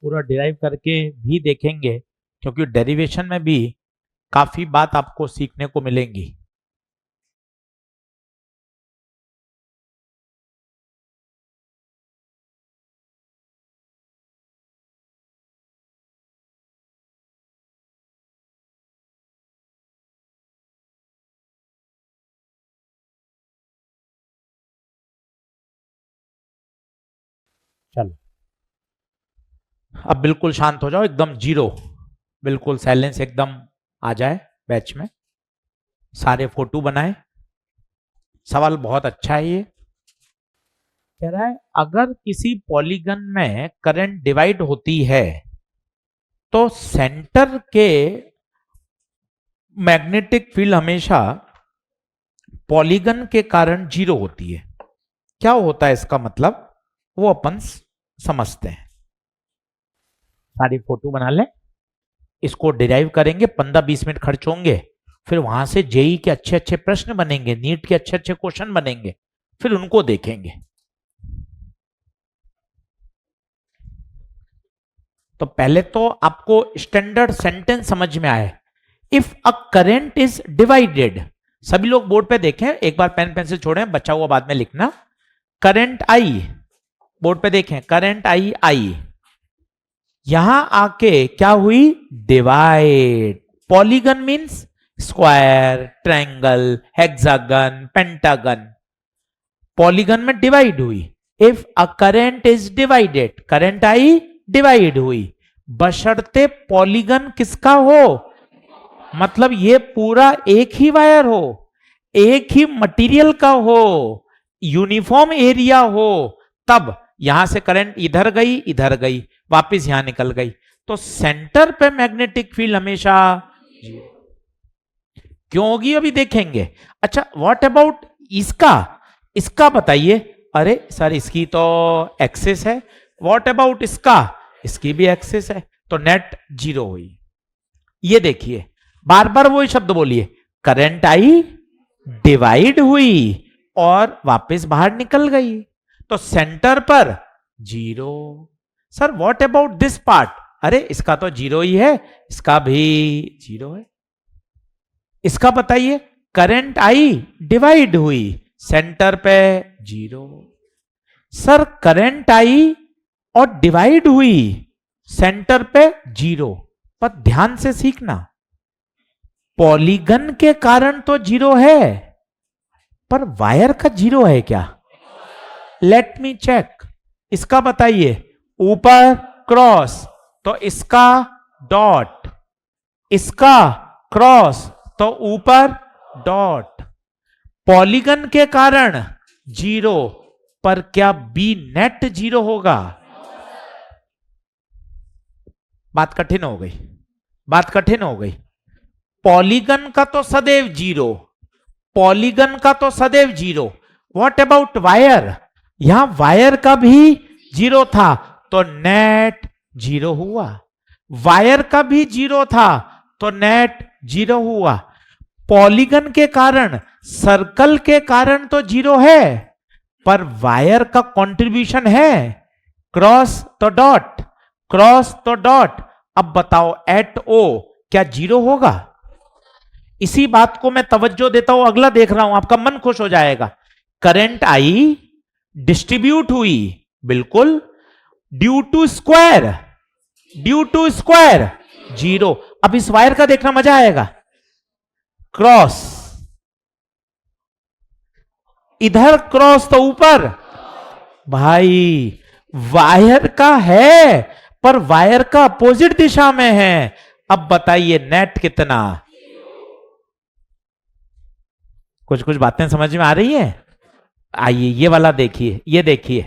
पूरा डिराइव करके भी देखेंगे, क्योंकि डेरिवेशन में भी काफी बात आपको सीखने को मिलेंगी। चलो अब बिल्कुल शांत हो जाओ, एकदम जीरो, बिल्कुल साइलेंस एकदम आ जाए बैच में। सारे फोटो बनाए। सवाल बहुत अच्छा है ये। कह रहा है अगर किसी पॉलीगन में करंट डिवाइड होती है तो सेंटर के मैग्नेटिक फील्ड हमेशा पॉलीगन के कारण जीरो होती है। क्या होता है इसका मतलब, वो अपन समझते हैं। सारी फोटो बना लें, इसको डिराइव करेंगे, 15-20 मिनट खर्च होंगे, फिर वहां से जेई के अच्छे अच्छे प्रश्न बनेंगे, नीट के अच्छे अच्छे क्वेश्चन बनेंगे, फिर उनको देखेंगे। तो पहले तो आपको स्टैंडर्ड सेंटेंस समझ में आए। If a current is divided, सभी लोग बोर्ड पे देखें, एक बार पेन पेंसिल छोड़ें, बचा हुआ बाद में लिखना। करंट आई, बोर्ड पे देखें, करंट आई यहां आके क्या हुई, divide. Polygon means square, triangle, hexagon, pentagon. Polygon में डिवाइड हुई। If a current is divided, current I divide हुई, बशर्ते पॉलीगन किसका हो, मतलब ये पूरा एक ही वायर हो, एक ही मटेरियल का हो, यूनिफॉर्म एरिया हो, तब यहां से करंट इधर गई वापस यहां निकल गई, तो सेंटर पे मैग्नेटिक फील्ड हमेशा क्यों होगी अभी देखेंगे। अच्छा व्हाट अबाउट इसका बताइए। अरे सर इसकी तो एक्सिस है। व्हाट अबाउट इसकी भी एक्सिस है, तो नेट जीरो हुई। ये देखिए बार बार वही शब्द बोलिए, करंट आई डिवाइड हुई और वापस बाहर निकल गई, तो सेंटर पर zero. Sir what about this part, अरे इसका तो जीरो ही है, इसका भी जीरो है। इसका बताइए, करंट आई डिवाइड हुई, सेंटर पे जीरो। सर करंट आई और डिवाइड हुई, सेंटर पे जीरो। पर ध्यान से सीखना, पॉलीगन के कारण तो जीरो है, पर वायर का जीरो है क्या, लेट मी चेक। इसका बताइए, ऊपर क्रॉस तो इसका डॉट, इसका क्रॉस तो ऊपर डॉट। पॉलीगन के कारण जीरो, पर क्या बी नेट जीरो होगा। बात कठिन हो गई, बात कठिन हो गई। पॉलीगन का तो सदैव जीरो, पॉलीगन का तो सदैव जीरो। व्हाट अबाउट वायर, यहां वायर का भी जीरो था, तो नेट जीरो हुआ। वायर का भी जीरो था, तो नेट जीरो हुआ। पॉलीगन के कारण, सर्कल के कारण तो जीरो है, पर वायर का कंट्रीब्यूशन है, क्रॉस तो डॉट, क्रॉस तो डॉट। अब बताओ एट ओ क्या जीरो होगा। इसी बात को मैं तवज्जो देता हूं, अगला देख रहा हूं, आपका मन खुश हो जाएगा। करंट आई डिस्ट्रीब्यूट हुई, बिल्कुल, due to square, due to square zero. अब इस वायर का देखना मजा आएगा, क्रॉस, इधर क्रॉस तो ऊपर, भाई वायर का है, पर वायर का अपोजिट दिशा में है। अब बताइए नेट कितना, कुछ कुछ बातें समझ में आ रही है? आइए ये वाला देखिए, ये देखिए,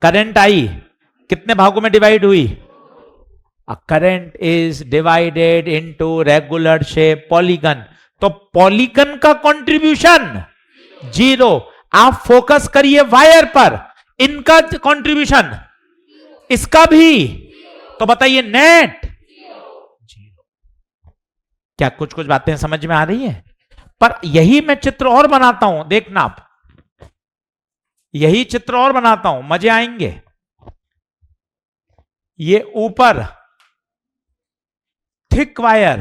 करंट आई कितने भागों में डिवाइड हुई? A current is divided into regular shape polygon. तो पॉलीगन का कंट्रीब्यूशन 0। आप फोकस करिए वायर पर, इनका कंट्रीब्यूशन, इसका भी, तो बताइए नेट 0। क्या कुछ कुछ बातें समझ में आ रही है? पर यही मैं चित्र और बनाता हूं, देखना आप, यही चित्र और बनाता हूं, मजे आएंगे। ये ऊपर थिक वायर,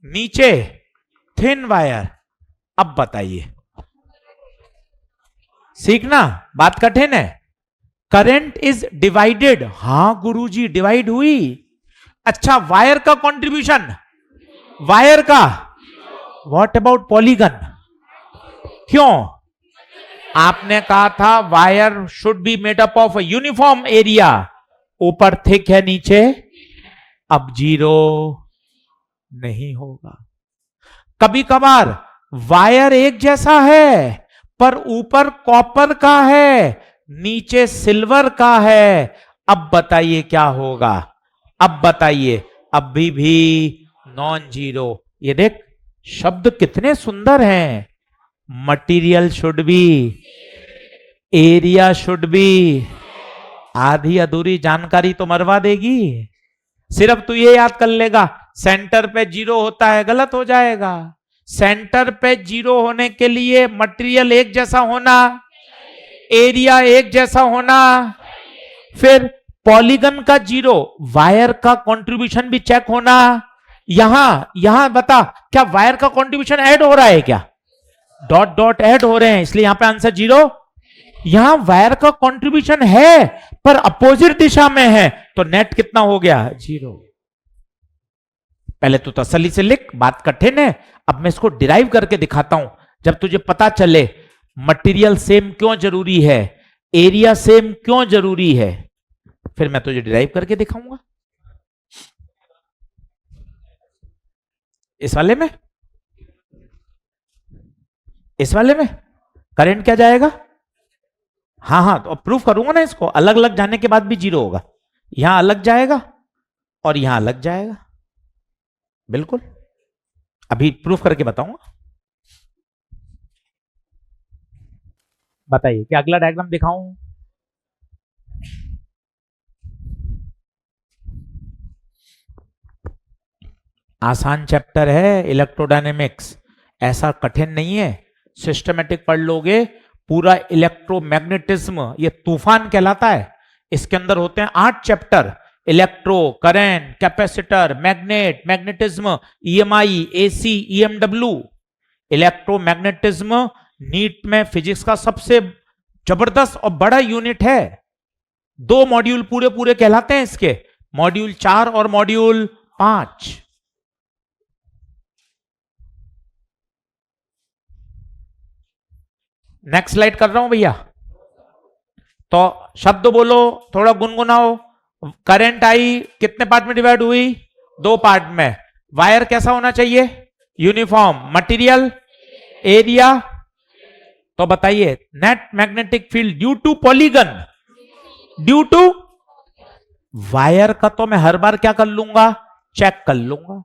नीचे थिन वायर। अब बताइए, सीखना बात कठिन है। करंट इज डिवाइडेड, हां गुरुजी डिवाइड हुई। अच्छा, वायर का कंट्रीब्यूशन, वायर का, व्हाट अबाउट पॉलीगन? क्यों? आपने कहा था wire should be made up of uniform area, ऊपर थिक है, नीचे, अब 0 नहीं होगा। कभी कभार वायर एक जैसा है पर ऊपर कॉपर का है, नीचे सिल्वर का है, अब बताइए क्या होगा? अब बताइए, अभी भी नॉन जीरो। ये देख शब्द कितने सुंदर हैं। Material should be, area should be. आधी अधूरी जानकारी तो मरवा देगी। सिर्फ तू ये याद कर लेगा, सेंटर पे 0 होता है, गलत हो जाएगा। सेंटर पे 0 होने के लिए मटेरियल एक जैसा होना, एरिया एक जैसा होना, फिर पॉलीगन का 0, वायर का कंट्रीब्यूशन भी चेक होना। यहां बता, क्या वायर का कंट्रीब्यूशन ऐड हो रहा है क्या? डॉट डॉट ऐड हो रहे हैं, इसलिए यहां पे आंसर 0। यहां वायर का कंट्रीब्यूशन है पर अपोजिट दिशा में है, तो नेट कितना हो गया? 0। पहले तू तसल्ली से लिख, बात कठिन है। अब मैं इसको डिराइव करके दिखाता हूं। जब तुझे पता चले मटेरियल सेम क्यों जरूरी है, एरिया सेम क्यों जरूरी है, फिर मैं तुझे डिराइव करके दिखाऊंगा। इस वाले में, इस वाले में करंट क्या जाएगा? हाँ, तो प्रूफ करूंगा ना इसको। अलग अलग जाने के बाद भी 0 होगा। यहां अलग जाएगा और यहां अलग जाएगा, बिल्कुल। अभी प्रूफ करके बताऊंगा। बताइए क्या अगला डायग्राम दिखाऊं? आसान चैप्टर है इलेक्ट्रोडायनेमिक्स, ऐसा कठिन नहीं है। सिस्टमेटिक पढ़ लोगे पूरा इलेक्ट्रोमैग्नेटिज्म, ये तूफान कहलाता है। इसके अंदर होते हैं 8 chapter, electro, current, capacitor, magnet, magnetism, EMI, AC, EMW. Electromagnetism NEET में फिजिक्स का सबसे जबरदस्त और बड़ा यूनिट है। 2 मॉड्यूल पूरे पूरे कहलाते हैं इसके, मॉड्यूल 4 और मॉड्यूल 5। नेक्स्ट स्लाइड कर रहा हूं भैया, तो शब्द बोलो, थोड़ा गुनगुनाओ। करंट आई कितने पार्ट में डिवाइड हुई? 2 पार्ट में। वायर कैसा होना चाहिए? यूनिफॉर्म। मटेरियल, एरिया, तो बताइए net magnetic field due to polygon, due to wire का तो मैं हर बार क्या कर लूंगा? चेक कर लूंगा।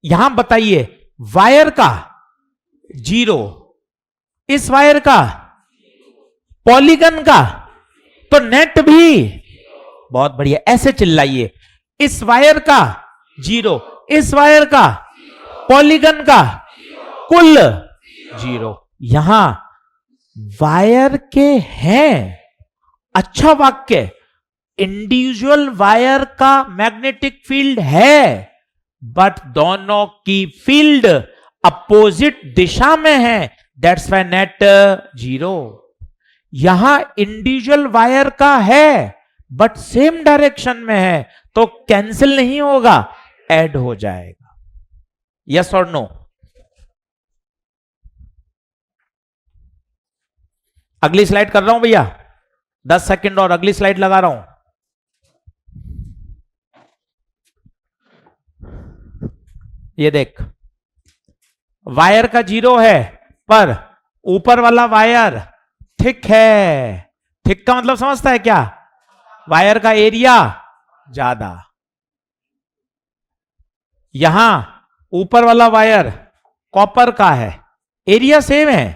यहां बताइए वायर का 0, इस वायर का, पॉलीगन का, तो नेट भी। बहुत बढ़िया, ऐसे चिल्लाइए। इस वायर का 0, इस वायर का, पॉलीगन का, कुल 0। यहां वायर के हैं, अच्छा वाक्य, इंडिविजुअल वायर का मैग्नेटिक फील्ड है, बट दोनों की फील्ड अपोजिट दिशा में है, दैट्स वाई नेट 0। यहां इंडिविजुअल वायर का है बट सेम डायरेक्शन में है, तो कैंसिल नहीं होगा, ऐड हो जाएगा। यस और नो? अगली स्लाइड कर रहा हूं भैया, 10 सेकंड और अगली स्लाइड लगा रहा हूं। ये देख, वायर का 0 है पर ऊपर वाला वायर थिक है, थिक का मतलब समझता है क्या, वायर का एरिया ज्यादा। यहां ऊपर वाला वायर कॉपर का है, एरिया सेम है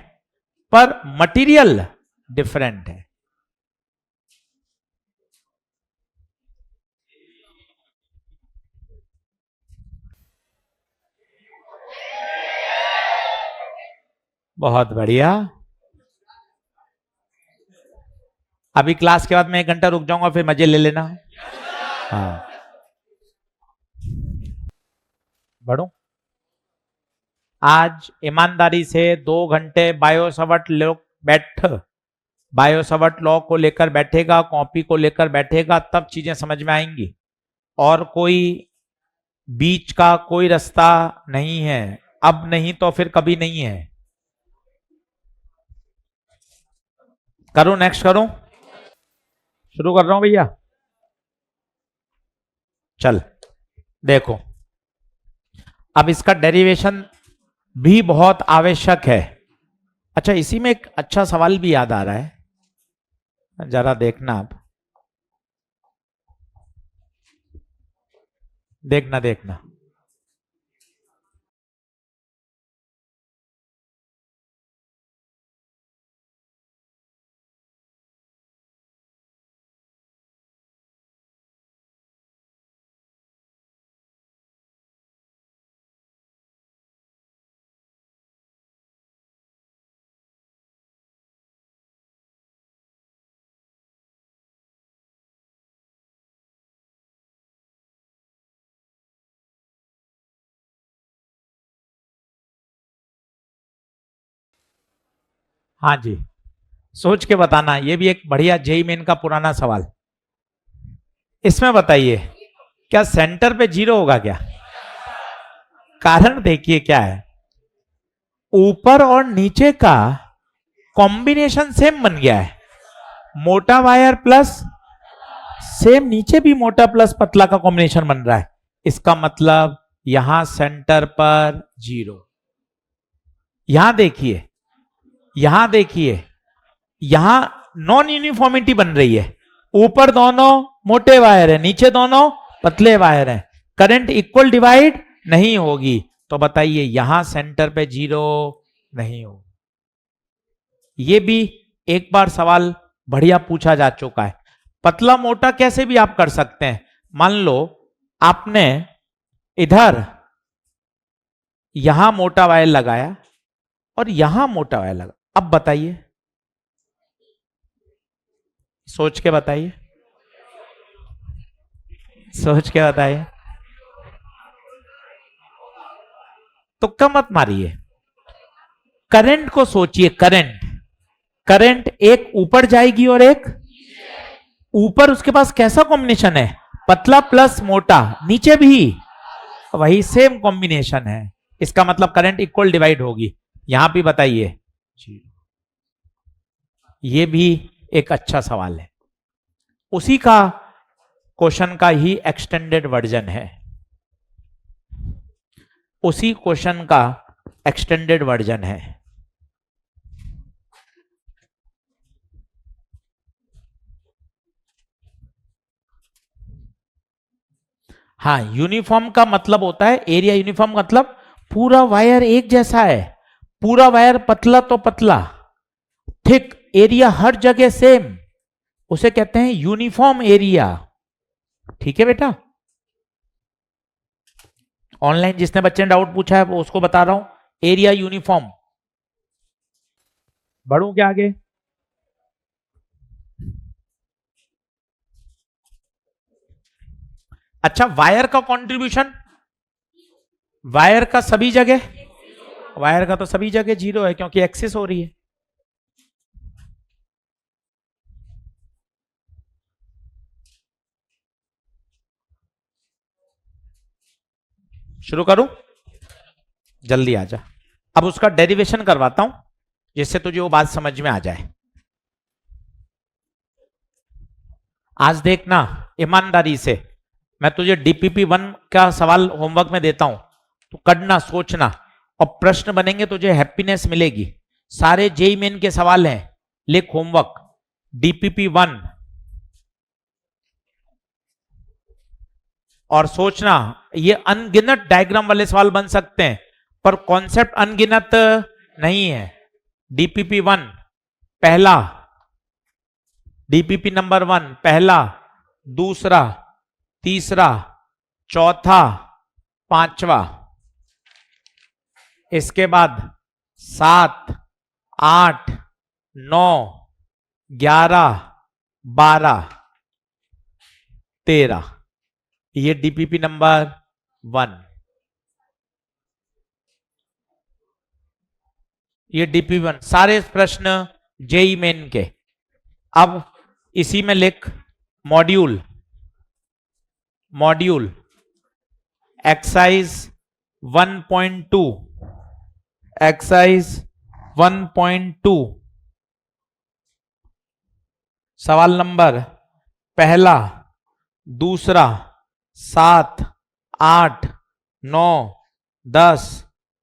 पर मटेरियल डिफरेंट है। बहुत बढ़िया। अभी क्लास के बाद मैं 1 घंटा रुक जाऊंगा, फिर मजे ले लेना। हाँ, बढ़ो। आज ईमानदारी से 2 घंटे बायोसवट लोग बायोसवट लॉ को लेकर बैठेगा, कॉपी को लेकर बैठेगा, तब चीजें समझ में आएंगी। और कोई बीच का कोई रास्ता नहीं है, अब नहीं तो फिर कभी नहीं है। करूं, नेक्स्ट करूं, शुरू कर रहा हूं भैया। चल देखो, अब इसका डेरिवेशन भी बहुत आवश्यक है। अच्छा, इसी में एक अच्छा सवाल भी याद आ रहा है, जरा देखना आप, देखना देखना। हाँ जी, सोच के बताना, ये भी एक बढ़िया जेई मेन का पुराना सवाल। इसमें बताइए, क्या सेंटर पे 0 होगा क्या? कारण देखिए क्या है, ऊपर और नीचे का कॉम्बिनेशन सेम बन गया है, मोटा वायर प्लस सेम नीचे भी मोटा प्लस पतला का कॉम्बिनेशन बन रहा है। इसका मतलब यहां सेंटर पर 0। यहां देखिए, यहां देखिए, यहां नॉन यूनिफॉर्मिटी बन रही है, ऊपर दोनों मोटे वायर है, नीचे दोनों पतले वायर हैं, करंट इक्वल डिवाइड नहीं होगी। तो बताइए यहां सेंटर पे 0 नहीं हो। ये भी एक बार सवाल बढ़िया पूछा जा चुका है। पतला मोटा कैसे भी आप कर सकते हैं। मान लो आपने इधर यहां मोटा वायर लगाया और यहां मोटा वायर लगा, अब बताइए, सोच के बताइए, सोच के बताइए, तुक्का मत मारिए, करंट को सोचिए। करंट करंट एक ऊपर जाएगी और एक ऊपर, उसके पास कैसा कॉम्बिनेशन है, पतला प्लस मोटा, नीचे भी वही सेम कॉम्बिनेशन है। इसका मतलब करंट इक्वल डिवाइड होगी। यहां भी बताइए, ये भी एक अच्छा सवाल है, उसी का क्वेश्चन का ही एक्सटेंडेड वर्जन है, उसी क्वेश्चन का एक्सटेंडेड वर्जन है। हाँ, यूनिफॉर्म का मतलब होता है एरिया, यूनिफॉर्म मतलब पूरा वायर एक जैसा है, पूरा वायर पतला तो पतला, थिक, एरिया हर जगह सेम, उसे कहते हैं यूनिफॉर्म एरिया। ठीक है बेटा, ऑनलाइन जिसने बच्चे ने डाउट पूछा है वो उसको बता रहा हूं, एरिया यूनिफॉर्म। बढ़ूं क्या आगे? अच्छा, वायर का कंट्रीब्यूशन, वायर का सभी जगह, वायर का तो सभी जगह 0 है क्योंकि एक्सिस हो रही है। शुरू करूं, जल्दी आ जा। अब उसका डेरिवेशन करवाता हूं जिससे तुझे वो बात समझ में आ जाए। आज देखना ईमानदारी से, मैं तुझे डीपीपी 1 का सवाल होमवर्क में देता हूं, तो करना, सोचना, और प्रश्न बनेंगे तुझे हैप्पीनेस मिलेगी। सारे जेई मेन के सवाल हैं, लिख होमवर्क। डीपीपी 1 और सोचना, ये अनगिनत डायग्राम वाले सवाल बन सकते हैं पर कॉन्सेप्ट अनगिनत नहीं है। डीपीपी 1 पहला, डीपीपी नंबर 1 पहला, दूसरा, तीसरा, चौथा, पांचवा, इसके बाद 7, 8, 9, 11, 12, 13, ये डीपीपी नंबर 1, ये डीपीपी 1 सारे प्रश्न जेई मेन के। अब इसी में लिख मॉड्यूल, मॉड्यूल एक्सरसाइज 1.2, एक्सरसाइज 1.2 सवाल नंबर पहला, दूसरा, 7, 8, 9, 10,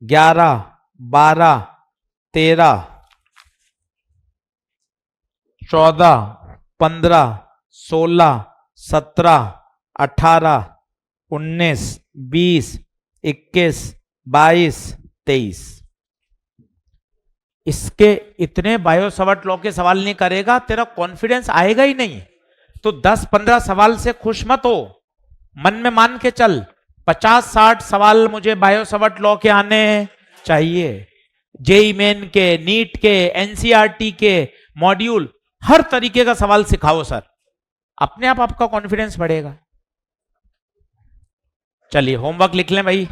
11, 12, 13, 14, 15, 16, 17, 18, 19, 20, 21, 22, 23। इसके इतने बायो सवर्ट लॉ के सवाल नहीं करेगा, तेरा कॉन्फिडेंस आएगा ही नहीं। तो 10-15 सवाल से खुश मत हो, मन में मान के चल 50-60 सवाल मुझे बायो सवर्ट लॉ के आने चाहिए। जेई मेन के, नीट के, एनसीईआरटी के मॉड्यूल, हर तरीके का सवाल सिखाओ सर, अपने आप आपका कॉन्फिडेंस बढ़ेगा। चलिए होमवर्क लिख लें भाई,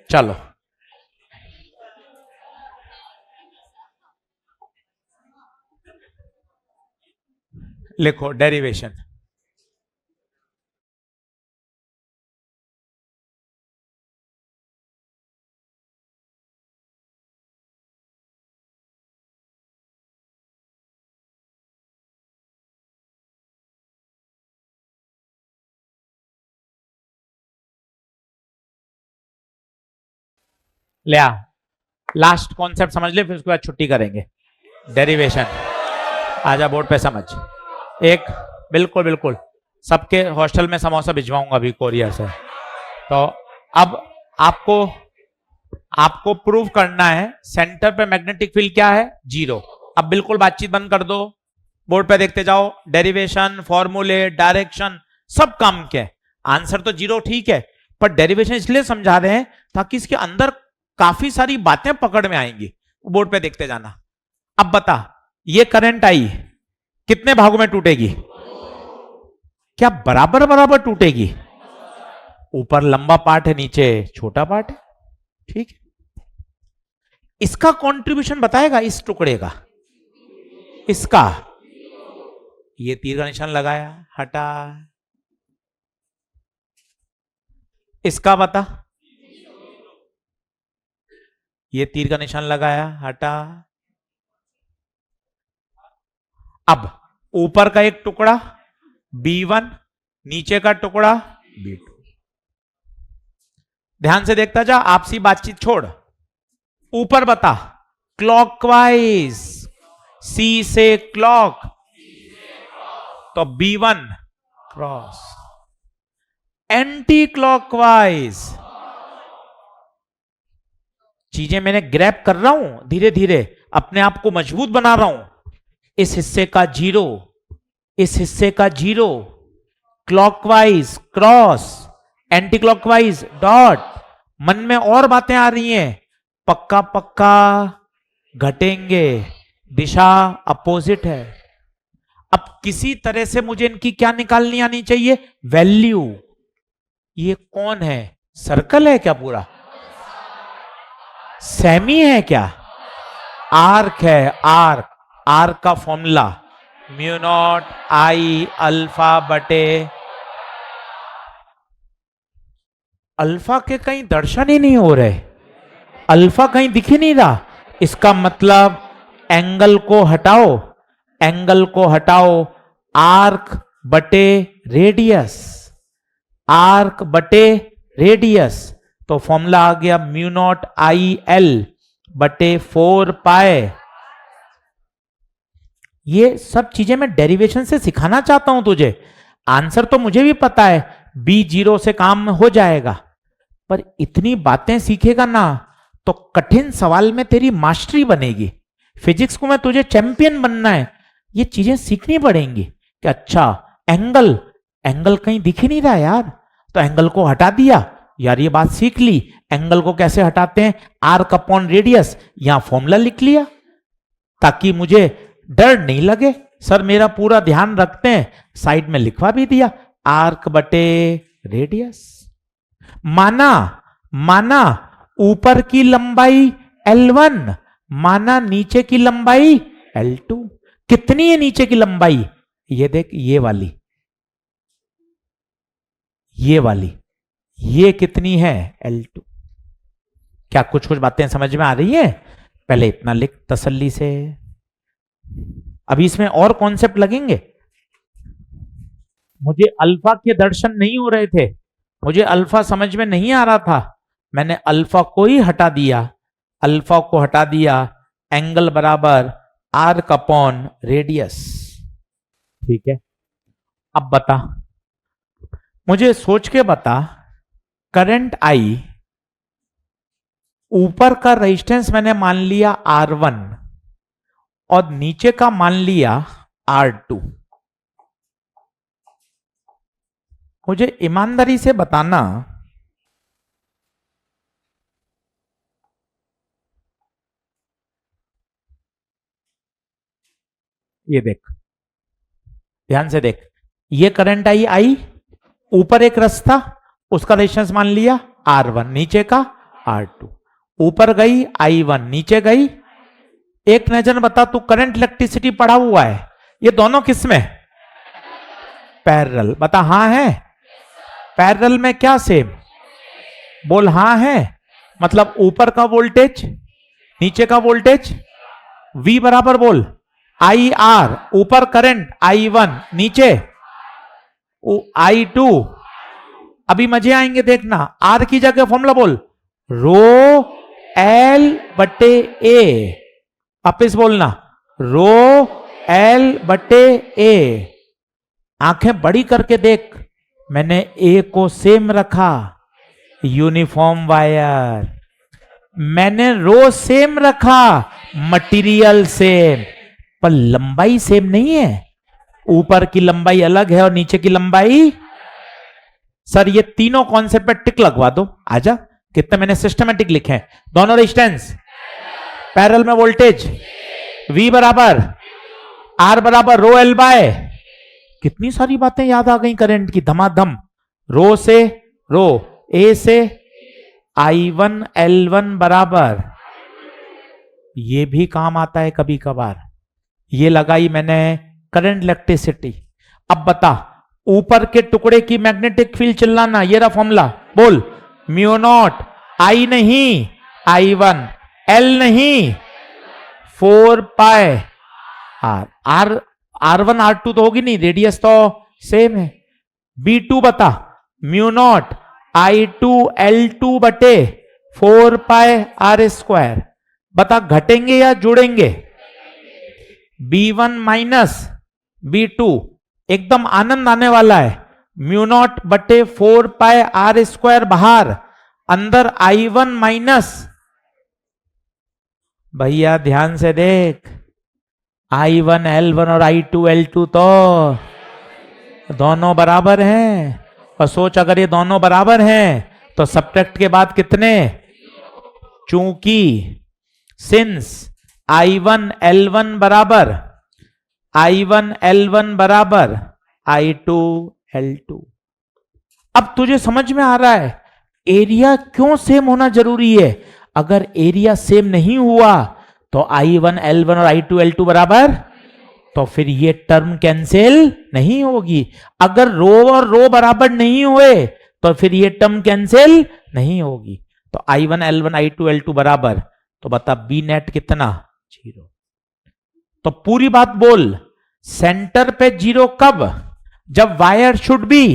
चलो लिखो डेरिवेशन। ले आ, लास्ट कॉन्सेप्ट समझ ले, फिर उसके बाद छुट्टी करेंगे। डेरिवेशन आजा बोर्ड पे समझ। एक, बिल्कुल बिल्कुल, सबके हॉस्टल में समोसा भिजवाऊंगा अभी कोरिया से। तो अब आपको प्रूव करना है सेंटर पे मैग्नेटिक फील्ड क्या है, 0। अब बिल्कुल बातचीत बंद कर दो, बोर्ड पे देखते जाओ। डेरिवेशन, फॉर्मूले, डायरेक्शन सब काम के, आंसर तो 0 ठीक है, पर डेरिवेशन इसलिए समझा रहे हैं ताकि इसके अंदर काफी सारी बातें पकड़ में आएंगी। बोर्ड पे देखते जाना। अब बता, ये करंट आई कितने भागों में टूटेगी? क्या बराबर बराबर टूटेगी? ऊपर लंबा पार्ट है, नीचे छोटा पार्ट है, ठीक है। इसका कंट्रीब्यूशन बताएगा इस टुकड़े का, इसका, ये तीर का निशान लगाया, हटा। इसका बता, ये तीर का निशान लगाया, हटा। अब ऊपर का एक टुकड़ा B1, नीचे का टुकड़ा B2। ध्यान से देखता जा, आपसी बातचीत छोड़। ऊपर बता, क्लॉकवाइज, C से क्लॉक, तो B1 क्रॉस। एंटी क्लॉकवाइज, चीजें मैंने ग्रैब कर रहा हूं धीरे धीरे, अपने आप को मजबूत बना रहा हूं। इस हिस्से का 0, इस हिस्से का 0, clockwise cross, anti clockwise dot. मन में और बातें आ रही हैं, पक्का पक्का घटेंगे, दिशा अपोजिट है। अब किसी तरह से मुझे इनकी क्या निकालनी आनी चाहिए, वैल्यू। ये कौन है, सर्कल है क्या पूरा, सेमी है क्या, आर्क है, आर्क। आर्क का फॉर्मूला म्यू0 I अल्फा बटे, अल्फा के कहीं दर्शन ही नहीं हो रहे, अल्फा कहीं दिख ही नहीं रहा। इसका मतलब एंगल को हटाओ, एंगल को हटाओ, आर्क बटे रेडियस, आर्क बटे रेडियस। तो फॉर्मूला आ गया म्यू नॉट आई एल बटे 4 पाए। ये सब चीजें मैं डेरिवेशन से सिखाना चाहता हूं तुझे। आंसर तो मुझे भी पता है, बी जीरो से काम हो जाएगा, पर इतनी बातें सीखेगा ना तो कठिन सवाल में तेरी मास्टरी बनेगी। फिजिक्स को में तुझे चैंपियन बनना है, ये चीजें सीखनी पड़ेंगी कि अच्छा एंगल, एंगल कहीं दिख ही नहीं रहा यार, तो एंगल को हटा दिया यार, ये बात सीख ली। एंगल को कैसे हटाते हैं, आर्क अपॉन रेडियस, यहां फॉर्मूला लिख लिया ताकि मुझे डर नहीं लगे, सर मेरा पूरा ध्यान रखते हैं, साइड में लिखवा भी दिया आर्क बटे रेडियस। माना ऊपर की लंबाई L1, माना नीचे की लंबाई L2। कितनी है नीचे की लंबाई, ये देख, ये वाली, ये कितनी है L2। क्या कुछ बातें समझ में आ रही है? पहले इतना लिख तसल्ली से, अभी इसमें और कॉन्सेप्ट लगेंगे। मुझे अल्फा के दर्शन नहीं हो रहे थे, मुझे अल्फा समझ में नहीं आ रहा था, मैंने अल्फा को ही हटा दिया, अल्फा को हटा दिया, एंगल बराबर आर्क अपॉन रेडियस। ठीक है, अब बता, मुझे सोच के बता, करंट आई, ऊपर का रेजिस्टेंस मैंने मान लिया R1 और नीचे का मान लिया R2। मुझे ईमानदारी से बताना, ये देख, ध्यान से देख, ये करंट आई, ऊपर एक रास्ता, उसका रेजिस्टेंस मान लिया R1, नीचे का R2, ऊपर गई I1, नीचे गई। एक नजर बता, तू करंट इलेक्ट्रिसिटी पढ़ा हुआ है, ये दोनों किस में? पैरेलल। बता हाँ है, पैरेलल में क्या सेम? बोल हाँ है, मतलब ऊपर का वोल्टेज नीचे का वोल्टेज V बराबर बोल IR, ऊपर करंट I1, नीचे I2। अभी मजे आएंगे देखना, R की जगह फॉर्मूला बोल रो L बटे A, वापिस बोलना रो L बटे A। आंखें बड़ी करके देख, मैंने A को सेम रखा, यूनिफॉर्म वायर, मैंने रो सेम रखा, मटेरियल सेम, पर लंबाई सेम नहीं है। ऊपर की लंबाई अलग है और नीचे की लंबाई। सर ये तीनों कॉन्सेप्ट पे टिक लगवा दो, आजा, कितने मैंने सिस्टमेटिक लिखे हैं। दोनों रेजिस्टेंस, पैरेलल में वोल्टेज V बराबर R बराबर रो L बाय, कितनी सारी बातें याद आ गई करंट की, धमाधम। रो से रो, A से I1 L1 बराबर, ये भी काम आता है कभी कभार। ये लगाई मैंने करंट इलेक्ट्रिसिटी। अब बता, ऊपर के टुकड़े की मैग्नेटिक फील्ड चिल्लाना, ये रहा फॉर्मूला, बोल म्यू नॉट I नहीं I1, L नहीं 4 पाए R। R1 R2 तो होगी नहीं, रेडियस तो सेम है। B2 बता, म्यू नॉट I2 L2 बटे 4 पाए R स्क्वायर। बता घटेंगे या जुड़ेंगे? B1 माइनस B2, एकदम आनंद आने वाला है। म्यू नॉट बटे 4 पाए R स्क्वायर बाहर, अंदर I1 माइनस, भैया ध्यान से देख, I1 L1 और I2 L2 तो दोनों बराबर हैं, और सोच अगर ये दोनों बराबर हैं तो सब्ट्रैक्ट के बाद कितने? चूंकि सिंस I1 L1 बराबर I1 L1 बराबर I2 L2। अब तुझे समझ में आ रहा है एरिया क्यों सेम होना जरूरी है। अगर एरिया सेम नहीं हुआ तो I1 L1 और I2 L2 बराबर, तो फिर ये टर्म कैंसिल नहीं होगी। अगर रो और रो बराबर नहीं हुए तो फिर ये टर्म कैंसिल नहीं होगी। तो I1 L1 I2 L2 बराबर, तो बता बी नेट कितना? 0। तो पूरी बात बोल, सेंटर पे 0 कब? जब wire should be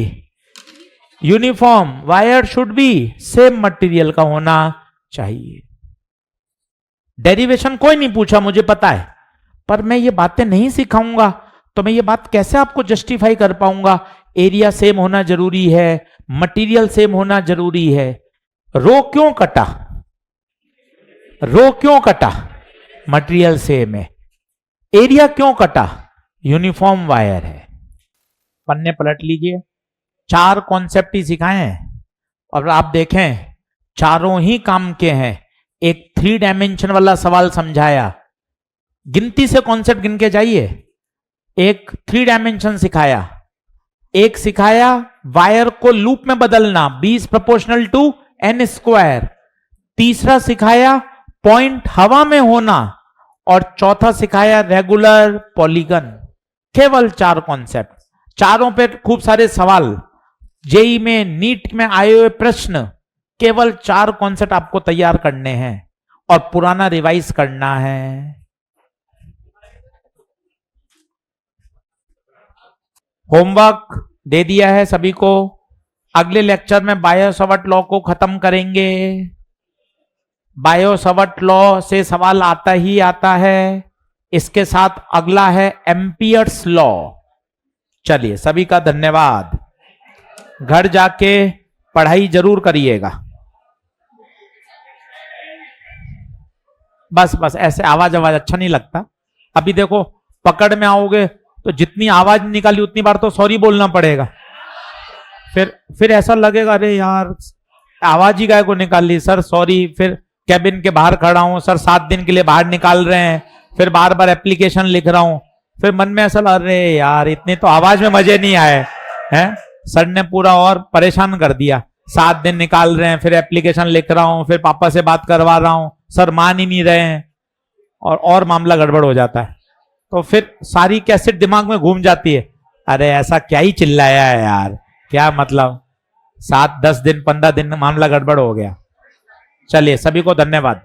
uniform wire should be same material का होना चाहिए। डेरिवेशन कोई नहीं पूछा, मुझे पता है, पर मैं ये बातें नहीं सिखाऊंगा तो मैं ये बात कैसे आपको जस्टिफाई कर पाऊंगा? एरिया सेम होना जरूरी है, मटेरियल सेम होना जरूरी है। रो क्यों कटा? रो क्यों कटा? मटेरियल सेम है। एरिया क्यों कटा? यूनिफॉर्म वायर है। पन्ने पलट लीजिए, 4 कॉन्सेप्ट ही सिखाए हैं और आप देखें चारों ही काम के हैं। एक 3 डायमेंशन वाला सवाल समझाया, गिनती से कॉन्सेप्ट गिन के जाइए। एक 3 डायमेंशन सिखाया, एक सिखाया वायर को लूप में बदलना, 20 प्रोपोर्शनल टू n स्क्वायर, तीसरा सिखाया पॉइंट हवा में होना और चौथा सिखाया रेगुलर पॉलीगन। केवल 4 कॉन्सेप्ट, चारों पे खूब सारे सवाल, जेई में नीट में आए हुए प्रश्न, केवल 4 कॉन्सेप्ट आपको तैयार करने हैं और पुराना रिवाइज करना है। होमवर्क दे दिया है सभी को। अगले लेक्चर में बायो-सवर्ट लॉ को खत्म करेंगे। बायो-सवर्ट लॉ से सवाल आता ही आता है। इसके साथ अगला है एम्पियर्स लॉ। चलिए, सभी का धन्यवाद। घर जाके पढ़ाई जरूर करिएगा। बस बस ऐसे आवाज अच्छा नहीं लगता। अभी देखो, पकड़ में आओगे तो जितनी आवाज निकाली उतनी बार तो सॉरी बोलना पड़ेगा। फिर ऐसा लगेगा अरे यार आवाज ही गाय को निकाल ली, सर सॉरी। फिर कैबिन के बाहर खड़ा हूं, सर 7 दिन के लिए बाहर निकाल रहे हैं, फिर बार बार एप्लीकेशन लिख रहा हूं, फिर मन में ऐसा अरे यार इतनी तो आवाज में मजे नहीं आए हैं, सर ने पूरा और परेशान कर दिया। 7 दिन निकाल रहे हैं, फिर एप्लीकेशन लिख रहा हूं, फिर पापा से बात करवा रहा हूं, सर मान ही नहीं रहे हैं, और मामला गड़बड़ हो जाता है। तो फिर सारी कैसेट दिमाग में घूम जाती है, अरे ऐसा क्या ही चिल्लाया है यार, क्या मतलब 7, 10 दिन 15 दिन में मामला गड़बड़ हो गया। चलिए, सभी को धन्यवाद।